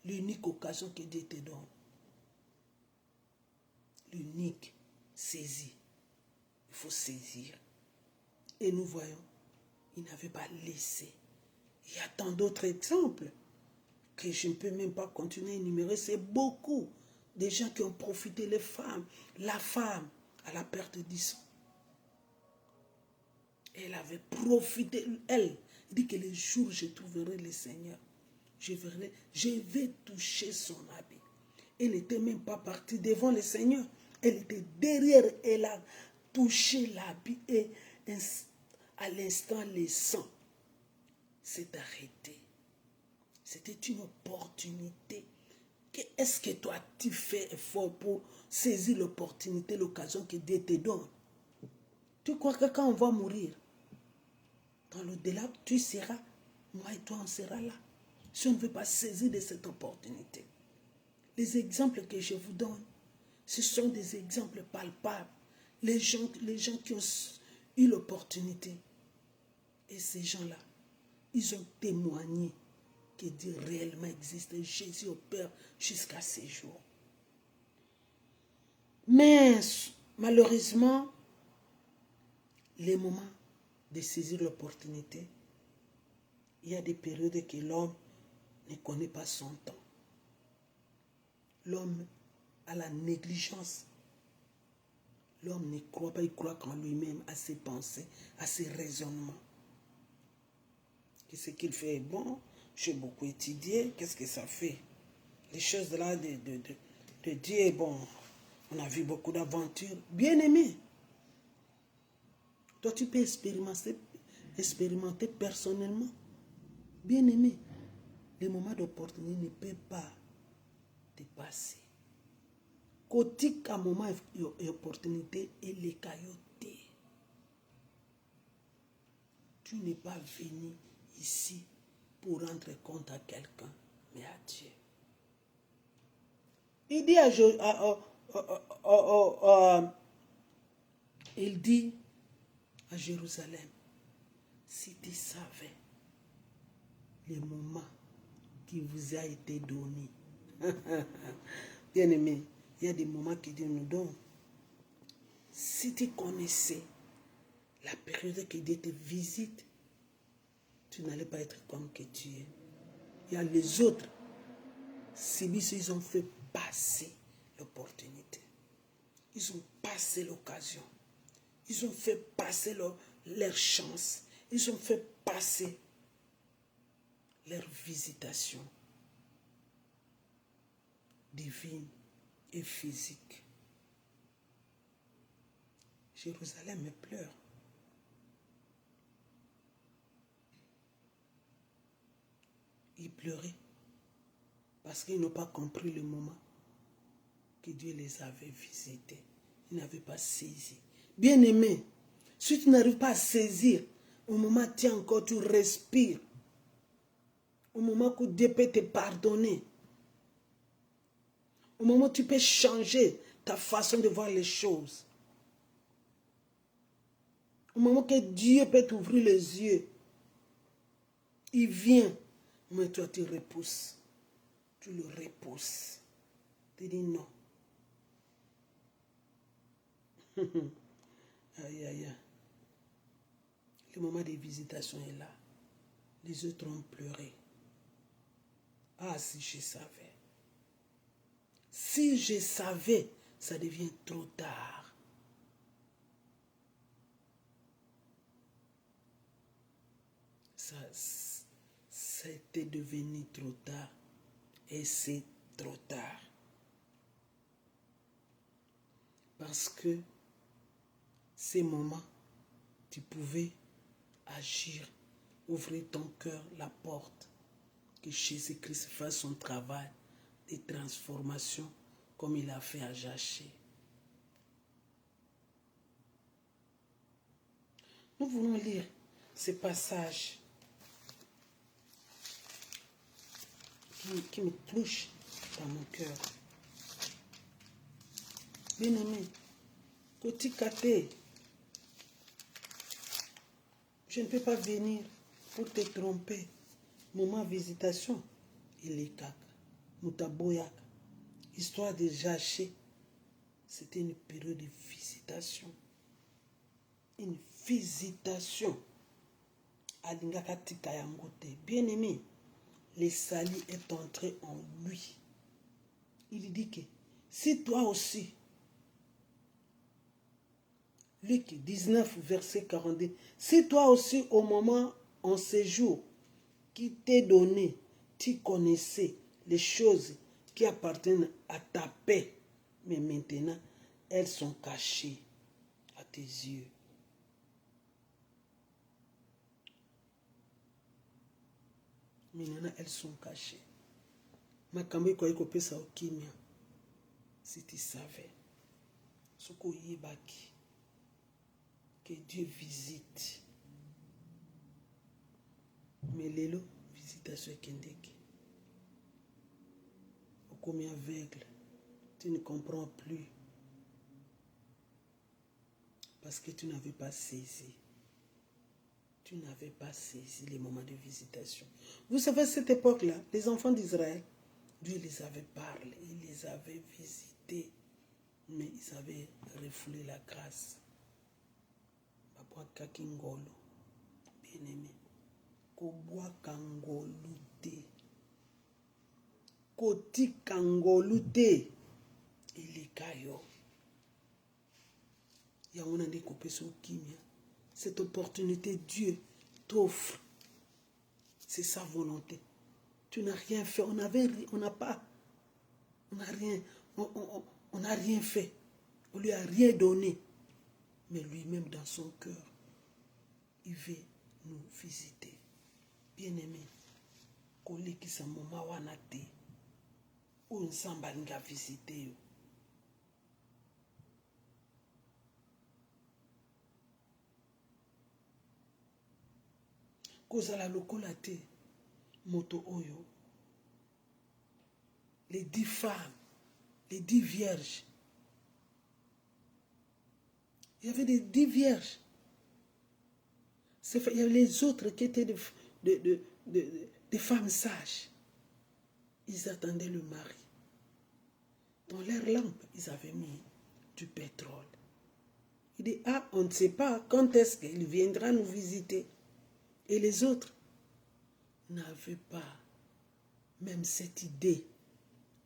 L'unique occasion que Dieu te donne. L'unique saisie. Il faut saisir. Et nous voyons, il n'avait pas laissé. Il y a tant d'autres exemples que je ne peux même pas continuer à énumérer. C'est beaucoup de gens qui ont profité, les femmes, la femme à la perte du sang. Elle avait profité, elle dit que les jours où je trouverai le Seigneur, je vais toucher son habit. Elle n'était même pas partie devant le Seigneur. Elle était derrière, elle a touché l'habit et à l'instant, le sang s'est arrêté. C'était une opportunité. Est-ce que toi, tu fais effort pour saisir l'opportunité, l'occasion que Dieu te donne? Tu crois que quand on va mourir, dans l'au-delà, tu seras, moi et toi, on sera là. Si on ne veut pas saisir de cette opportunité. Les exemples que je vous donne, ce sont des exemples palpables. Les gens qui ont eu l'opportunité. Et ces gens-là, ils ont témoigné que Dieu réellement existe. Jésus opère jusqu'à ces jours. Mais malheureusement, les moments de saisir l'opportunité, il y a des périodes que l'homme ne connaît pas son temps. L'homme a la négligence. L'homme ne croit pas, il croit qu'en lui-même, à ses pensées, à ses raisonnements. Qu'est-ce qu'il fait? Bon, j'ai beaucoup étudié, qu'est-ce que ça fait? Les choses là de Dieu, bon, on a vu beaucoup d'aventures. Bien aimé. Toi, tu peux expérimenter personnellement. Bien aimé. Les moments d'opportunité ne peuvent pas te passer. Côté qu'à moment d'opportunité et les caillotés. Tu n'es pas venu ici pour rendre compte à quelqu'un, mais à Dieu. Il dit il dit à Jérusalem, si tu savais les moments qui vous a été donné. Bien aimé, il y a des moments que Dieu nous donne. Si tu connaissais la période que Dieu te visite, tu n'allais pas être comme que tu es. Il y a les autres, ils ont fait passer l'opportunité. Ils ont passé l'occasion. Ils ont fait passer leur chance. Ils ont fait passer leur visitation divine et physique. Jérusalem me pleure. Ils pleuraient parce qu'ils n'ont pas compris le moment que Dieu les avait visités. Ils n'avaient pas saisi. Bien-aimé, si tu n'arrives pas à saisir, au moment où tu respires, au moment où Dieu peut te pardonner, au moment où tu peux changer ta façon de voir les choses, au moment que Dieu peut t'ouvrir les yeux, il vient, mais toi tu repousses. Tu le repousses. Tu dis non. Aïe, aïe, aïe. Le moment de visitation est là. Les autres ont pleuré. Ah, si je savais. Si je savais, ça devient trop tard. C'était devenu trop tard. Et c'est trop tard. Parce que ces moments, tu pouvais agir, ouvrir ton cœur, la porte, que Jésus-Christ fasse son travail de transformation comme il a fait à Jaché. Nous voulons lire ces passages qui me touchent dans mon cœur. Bien-aimé, Koti Kate, je ne peux pas venir pour te tromper. Moment visitation, il est kaka. Moutaboyak, histoire de Jaché, c'était une période de visitation. Une visitation. Alingaka Tikayangote. Bien-aimé, le salut est entré en lui. Il dit que si toi aussi, Luc 19, verset 42, si toi aussi au moment en séjour qui t'est donné, tu connaissais les choses qui appartiennent à ta paix, mais maintenant elles sont cachées à tes yeux. Maintenant elles sont cachées. Makambe kwa iko pesa okimia. Si tu savais. Soko yebaki. Que Dieu visite. Mais lelo, visitation kendeki. Okomi aveugle. Tu ne comprends plus. Parce que tu n'avais pas saisi. Tu n'avais pas saisi les moments de visitation. Vous savez, à cette époque-là, les enfants d'Israël, Dieu les avait parlé, il les avait visités, mais ils avaient refoulé la grâce. Babwa kakingolo, bien-aimé. Kobwa kangolute. Koti kangolute. Ilikayo. Yawona de kopeso kimia. Cette opportunité, Dieu t'offre. C'est sa volonté. Tu n'as rien fait. On n'a rien fait. On lui a rien donné. Mais lui-même, dans son cœur, il veut nous visiter. Bien-aimé, koleki sa moma wana te. Ou nsamba linga visiter yo. Kozala lokola te. Moto oyo. Les 10 femmes, les 10 vierges. Il y avait des 10 vierges. Il y avait les autres qui étaient des femmes sages. Ils attendaient le mari. Dans leur lampe, ils avaient mis du pétrole. Il dit, ah, on ne sait pas quand est-ce qu'il viendra nous visiter. Et les autres n'avaient pas même cette idée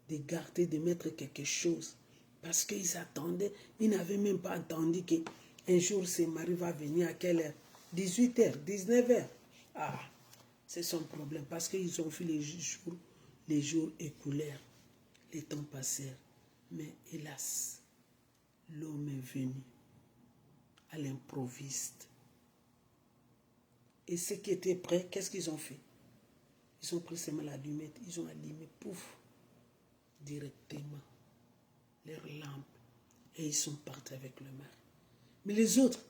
de garder, de mettre quelque chose. Parce qu'ils attendaient, ils n'avaient même pas entendu qu'un jour, ce mari va venir à quelle heure? 18h, 19h. Ah, c'est son problème. Parce qu'ils ont vu les jours écoulèrent, les temps passèrent. Mais hélas, l'homme est venu à l'improviste. Et ceux qui étaient prêts, qu'est-ce qu'ils ont fait? Ils ont pris seulement l'allumette, ils ont allumé, pouf, directement leurs lampes. Et ils sont partis avec le mari. Mais les autres,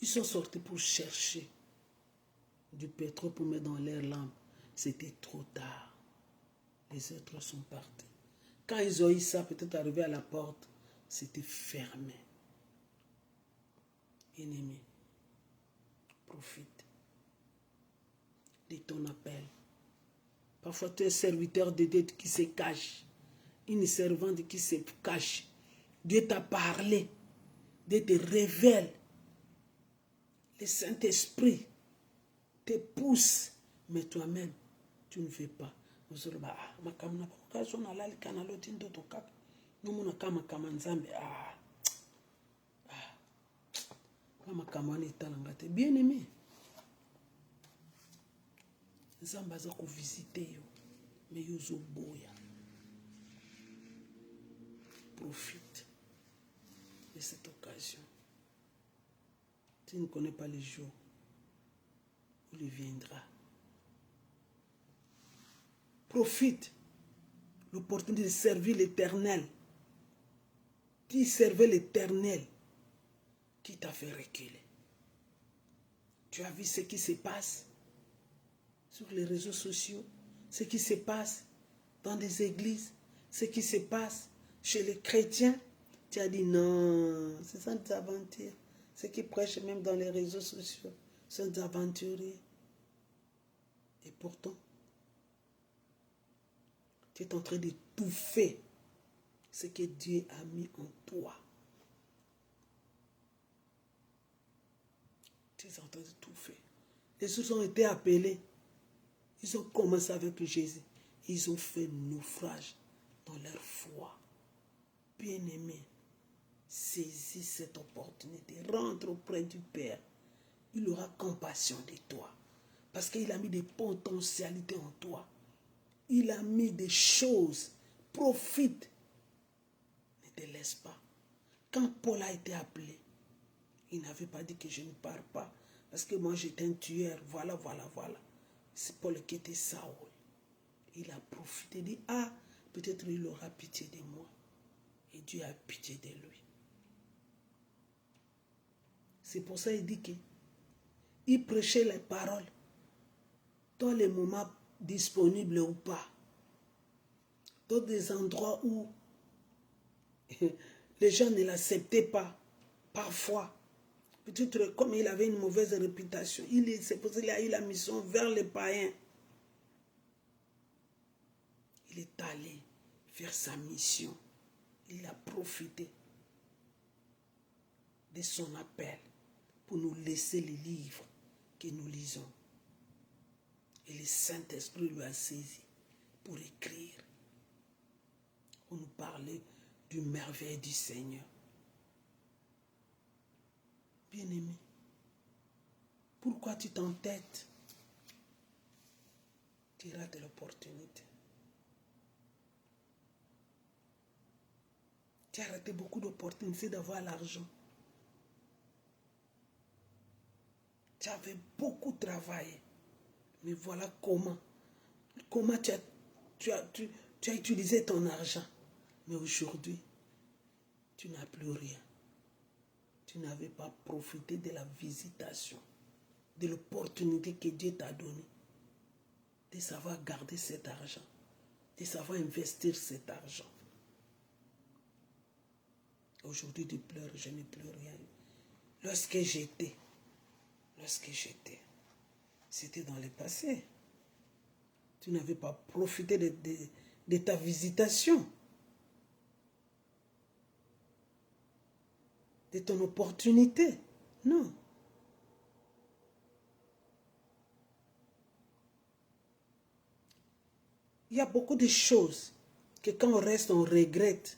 ils sont sortis pour chercher du pétrole pour mettre dans leurs lampes. C'était trop tard. Les autres sont partis. Quand ils ont eu ça, peut-être arrivé à la porte, c'était fermé. Ennemi, profite de ton appel. Parfois, tu es serviteur de Dieu qui se cache. Une servante qui se cache. Dieu t'a parlé. Dieu te révèle Le Saint-Esprit te pousse, mais toi-même, tu ne veux pas. Bien aimé, Nzambe aza ko visiter yo, mais yo zo boya. Profite de cette occasion. Tu ne connais pas les jours où il viendra. Profite l'opportunité de servir l'Éternel. Tu servais l'Éternel qui t'a fait reculer. Tu as vu ce qui se passe sur les réseaux sociaux, ce qui se passe dans des églises, ce qui se passe chez les chrétiens. Tu as dit non, c'est ça des aventures. Ceux qui prêchent même dans les réseaux sociaux sont des aventuriers. Et pourtant, tu es en train d'étouffer ce que Dieu a mis en toi. Tu es en train d'étouffer. Les autres ont été appelés. Ils ont commencé avec Jésus. Ils ont fait naufrage dans leur foi. Bien-aimé, saisis cette opportunité. Rentre auprès du Père. Il aura compassion de toi. Parce qu'il a mis des potentialités en toi. Il a mis des choses. Profite. Ne te laisse pas. Quand Paul a été appelé, il n'avait pas dit que je ne pars pas. Parce que moi j'étais un tueur. Voilà. C'est Paul qui était Saoul. Il a profité. Il dit, ah, peut-être il aura pitié de moi. Et Dieu a pitié de lui. C'est pour ça qu'il dit qu'il prêchait les paroles dans les moments disponibles ou pas. Dans des endroits où les gens ne l'acceptaient pas. Parfois, peut-être comme il avait une mauvaise réputation, c'est pour ça qu'il a eu la mission vers les païens. Il est allé faire sa mission. Il a profité de son appel pour nous laisser les livres que nous lisons. Et le Saint-Esprit lui a saisi pour écrire, pour nous parler du merveille du Seigneur. Bien-aimé, pourquoi tu t'entêtes? Tu rates l'opportunité. Tu as raté beaucoup d'opportunités d'avoir l'argent. Tu avais beaucoup travaillé. Mais voilà comment tu as utilisé ton argent. Mais aujourd'hui, tu n'as plus rien. Tu n'avais pas profité de la visitation, de l'opportunité que Dieu t'a donnée, de savoir garder cet argent, de savoir investir cet argent. Aujourd'hui, tu pleures, je n'ai plus rien. Lorsque j'étais, c'était dans le passé. Tu n'avais pas profité de ta visitation, de ton opportunité. Non. Il y a beaucoup de choses que quand on reste, on regrette.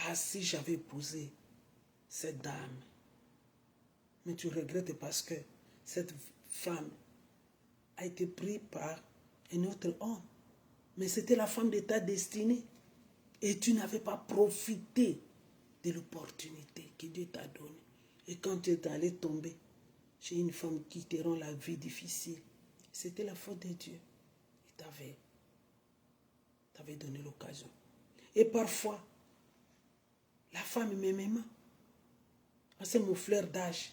Ah, si j'avais épousé cette dame. Mais tu regrettes parce que cette femme a été prise par un autre homme. Mais c'était la femme de ta destinée. Et tu n'avais pas profité de l'opportunité que Dieu t'a donnée. Et quand tu es allé tomber chez une femme qui te rend la vie difficile, c'était la faute de Dieu. Il t'avait donné l'occasion. Et parfois, la femme m'aime. C'est mon frère d'âge.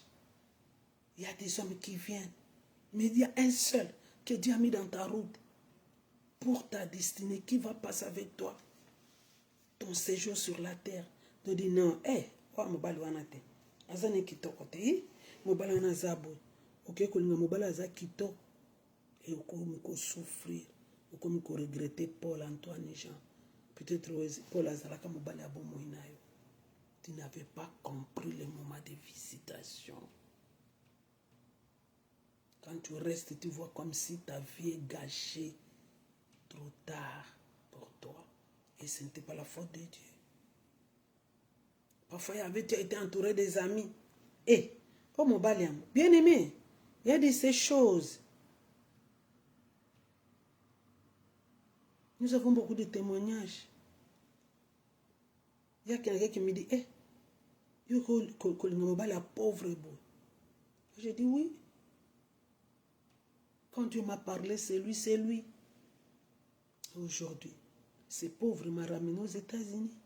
Il y a des hommes qui viennent. Mais il y a un seul que Dieu a mis dans ta route pour ta destinée qui va passer avec toi. Ton séjour sur la terre. Tu dis non, mobali wana te. Azane kitoko te. Mobali wana zabo. Ok, kolinga mobali aza kitoko. Et on souffrir. On regretter Paul, Antoine et Jean. Peut-être Paul azalaka mobali abo moinayo. Tu n'avais pas compris le moment de visitation. Quand tu restes, tu vois comme si ta vie est gâchée trop tard pour toi. Et ce n'était pas la faute de Dieu. Parfois, tu as été entouré des amis. Et, oh mon baliam, bien aimé, il y a de ces choses. Nous avons beaucoup de témoignages. Il y a quelqu'un qui me dit, la pauvre boy. Je dis oui. Quand Dieu m'a parlé, c'est lui, c'est lui. Aujourd'hui, ce pauvre m'a ramené aux États-Unis.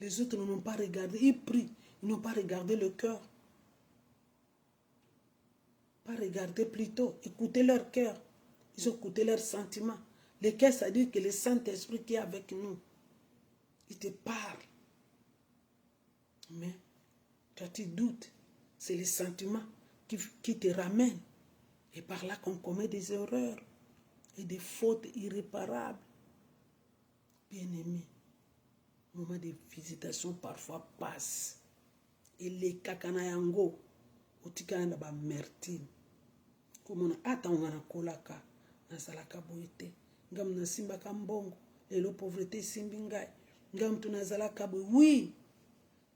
Les autres n'ont pas regardé, ils prient, ils n'ont pas regardé le cœur. Pas regarder plutôt, écouter leur cœur. Ils ont écouté leurs sentiments. Le cœur, ça dit que le Saint-Esprit qui est avec nous, il te parle. Mais toi, tu doutes. C'est les sentiments qui te ramènent. Et par là qu'on commet des erreurs et des fautes irréparables. Bien-aimés, le moment de visitation parfois passe. Et les kakanayango, otikana na ba mertine. Comme on a attendu na kolaka, na salaka boite. Ngam na simba kambongo, et la pauvreté simbingai. Ngam tu na zalaka boy. Oui,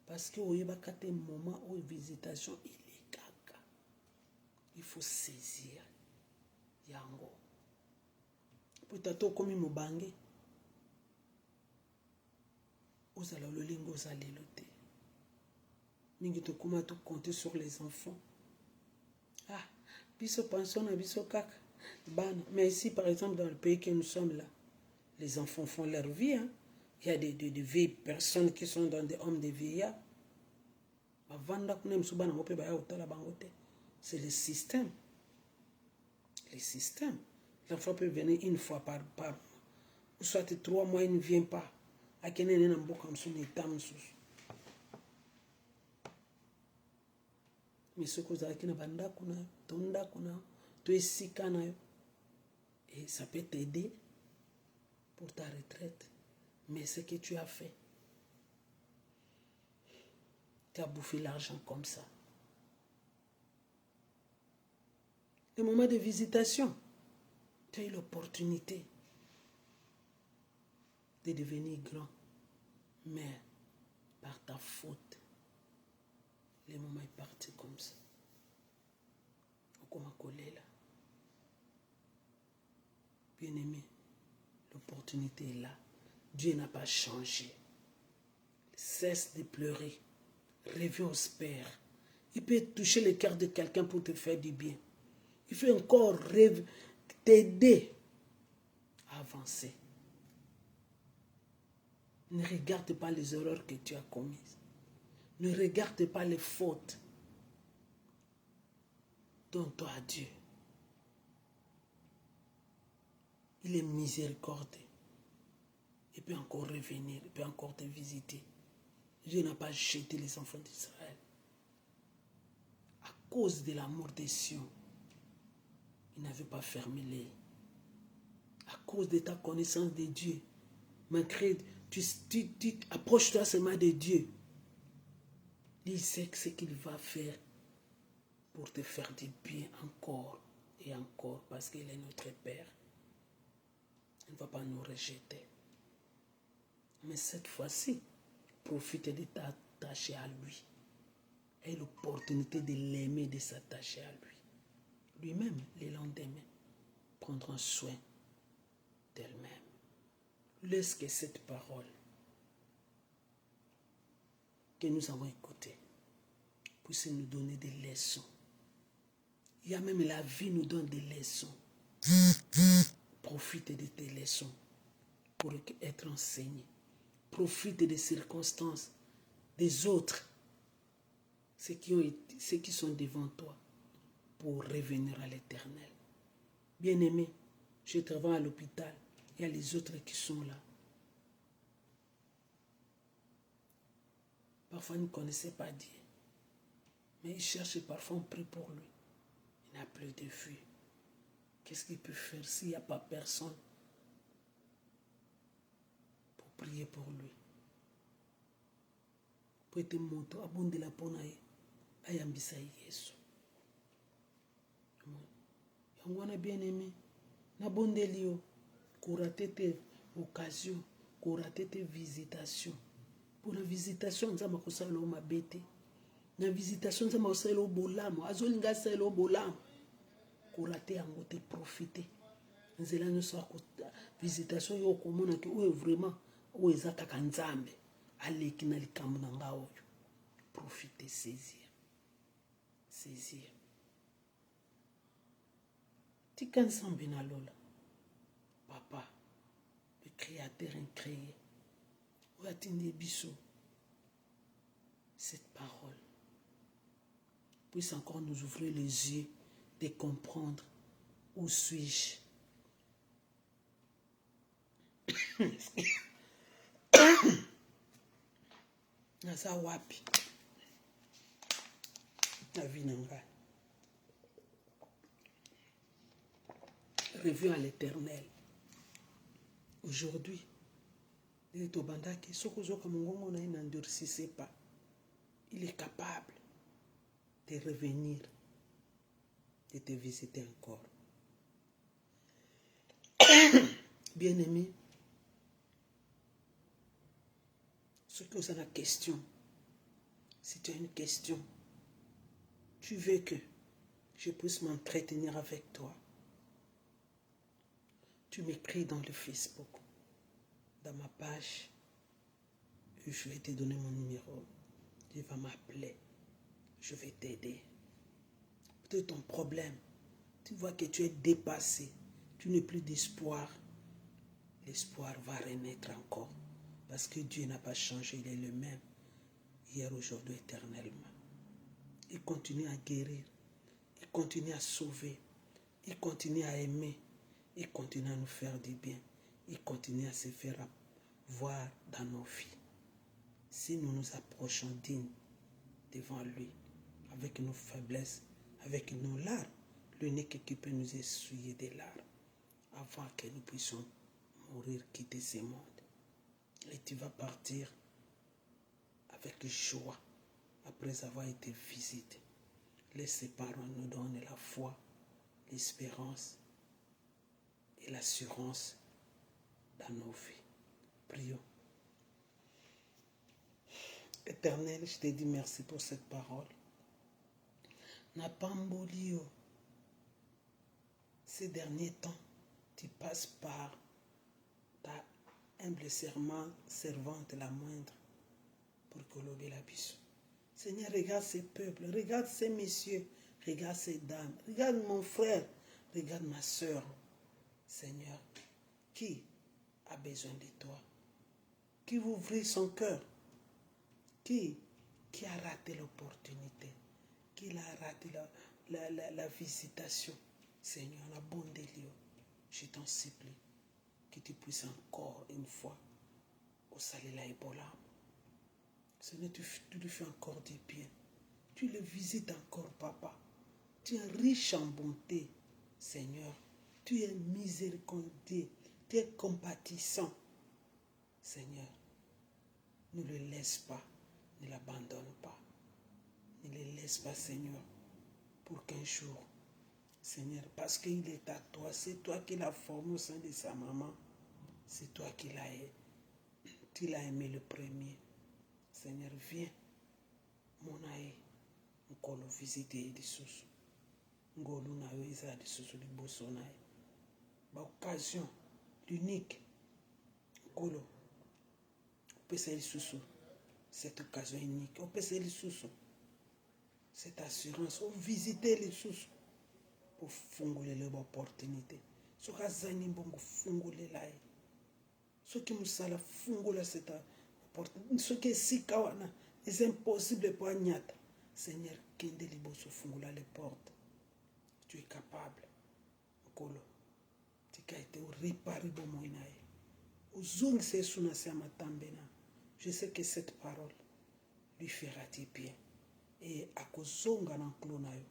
parce que oyeba kate moment où visitation il est kaka. Il faut saisir yango. Peut-être comme mobange. Ozala lolingo ozalelo te. Mingi to kuma to compter sur les enfants. Ah, biso pension na biso kaka. Bana. Mais ici, par exemple, dans le pays que nous sommes là, les enfants font leur vie. Hein. Il y a des vieilles personnes qui sont dans des hommes de vieillards. C'est le système. Le système. L'enfant peut venir une fois par mois. Ou soit 3 mois, il ne vient pas. Mais ce que vous avez et ça peut t'aider pour ta retraite. Mais ce que tu as fait, tu as bouffé l'argent comme ça. Le moment de visitation, tu as eu l'opportunité de devenir grand. Mais par ta faute, le moment est parti comme ça. Comme collé là. Bien aimé, l'opportunité est là. Dieu n'a pas changé. Cesse de pleurer. Reviens au Père. Il peut toucher le cœur de quelqu'un pour te faire du bien. Il faut encore t'aider à avancer. Ne regarde pas les erreurs que tu as commises. Ne regarde pas les fautes. Donne-toi à Dieu. Il est miséricordieux. Il peut encore revenir. Il peut encore te visiter. Dieu n'a pas jeté les enfants d'Israël. À cause de l'amour des cieux, il n'avait pas fermé les. À cause de ta connaissance de Dieu, malgré tu approches-toi seulement de Dieu. Il sait ce qu'il va faire pour te faire du bien encore et encore, parce qu'il est notre Père. Il ne va pas nous rejeter. Mais cette fois-ci, profite de t'attacher à lui. Et l'opportunité de l'aimer, de s'attacher à lui. Lui-même, les lendemains, prendront soin d'elle-même. Laisse que cette parole que nous avons écoutée puisse nous donner des leçons. Il y a même la vie nous donne des leçons. Profite de tes leçons pour être enseigné. Profite des circonstances des autres, ceux qui sont devant toi, pour revenir à l'Éternel. Bien-aimé, je travaille à l'hôpital. Il y a les autres qui sont là. Parfois, ils ne connaissaient pas Dieu. Mais ils cherchent, parfois on prie pour lui. Il n'a plus de vue. Qu'est-ce qu'il peut faire s'il n'y a pas personne prier pour lui. Pour être moto, abondela pona ye, ayambisa Yesu. Yangwana bien aimé, na bondeli yo, kourate te occasion, kourate te visitation. Pour la visitation, nzamba kosala lo mabete. Na visitation, nzamba kosala lo bolamo, azolinga sala lo bolamo. Kourate yango te profiter. Nzela nyonso akota visitation yo komona ke oyo vraiment oyo eza kaka nzambe aleki na likambo na nga oyo. Profiter, saisir. Tika nzambe na lola. Papa, le créateur incréé, oyo atindi biso cette parole puisse encore nous ouvrir les yeux de comprendre où suis-je. Naza wapi na vie na ngai. Reviens à l'Éternel. Aujourd'hui, il est au bandaki, n'endurcissez pas. Il est capable de revenir, de te visiter encore. Bien-aimé, ce que vous avez la question, si tu as une question, tu veux que je puisse m'entretenir avec toi, tu m'écris dans le Facebook, dans ma page, et je vais te donner mon numéro. Tu vas m'appeler, je vais t'aider. Peut-être ton problème, tu vois que tu es dépassé, tu n'as plus d'espoir. L'espoir va renaître encore, parce que Dieu n'a pas changé, il est le même, hier, aujourd'hui, éternellement. Il continue à guérir, il continue à sauver, il continue à aimer, il continue à nous faire du bien, il continue à se faire voir dans nos vies. Si nous nous approchons dignes devant lui, avec nos faiblesses, avec nos larmes, l'unique qui peut nous essuyer des larmes, avant que nous puissions mourir, quitter ce monde. Et tu vas partir avec joie, après avoir été visité. Laisse ces paroles nous donner la foi, l'espérance et l'assurance dans nos vies. Prions. Éternel, je te dis merci pour cette parole. Napambolio, ces derniers temps, tu passes par ta humble servante la moindre pour que l'on la bise. Seigneur, regarde ces peuples, regarde ces messieurs, regarde ces dames, regarde mon frère, regarde ma soeur. Seigneur, qui a besoin de toi? Qui vous ouvre son cœur? Qui a raté l'opportunité? Qui a raté la visitation? Seigneur, la bonne de Dieu, je t'en supplie que tu puisses encore une fois au salut la Ebola. Seigneur, tu lui fais encore du bien. Tu le visites encore, Papa. Tu es riche en bonté, Seigneur. Tu es miséricordieux. Tu es compatissant. Seigneur, ne le laisse pas. Ne l'abandonne pas. Ne le laisse pas, Seigneur, pour qu'un jour, Seigneur, parce qu'il est à toi, c'est toi qui l'as formé au sein de sa maman. C'est toi qui l'as aimé. Tu l'as aimé le premier. Seigneur, viens, mon aïe, nkolo visiter des sous. Ngolo na yo isa des sous de bosonaï. Ba occasion, l'unique, nkolo, peut se les sous. Cette occasion unique, on peut se les sous. Cette assurance, on visiter les sous pour fungoler l'opportunité. Ce que zani bongo fungoler là. Ce qui nous sala fungoler cette opportunité. Ce qui est si kawana, c'est impossible pour Agnata. Seigneur, kende liboso fungola les portes. Tu es capable. Kolo, tu as été réparé bon moinaï. Uzung se suna se amatambena. Je sais que cette parole lui fera du bien. Et à kozonga na klonayo,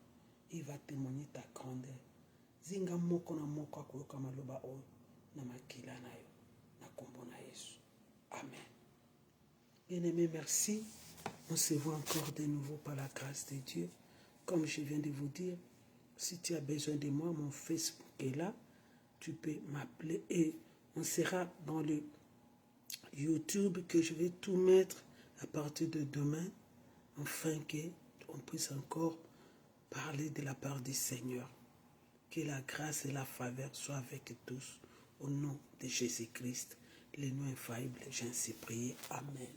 il va témoigner ta grandeur. Zinga moko na moko akoyoka maloba oyo na makila na yo na kombo na Yesu. Amen. Bien-aimés, merci. On se voit encore de nouveau par la grâce de Dieu. Comme je viens de vous dire, si tu as besoin de moi, mon Facebook est là. Tu peux m'appeler et on sera dans le YouTube que je vais tout mettre à partir de demain, afin qu'on puisse encore parler de la part du Seigneur. Que la grâce et la faveur soient avec tous. Au nom de Jésus-Christ, le nom infaillible, j'ai ainsi prié. Amen.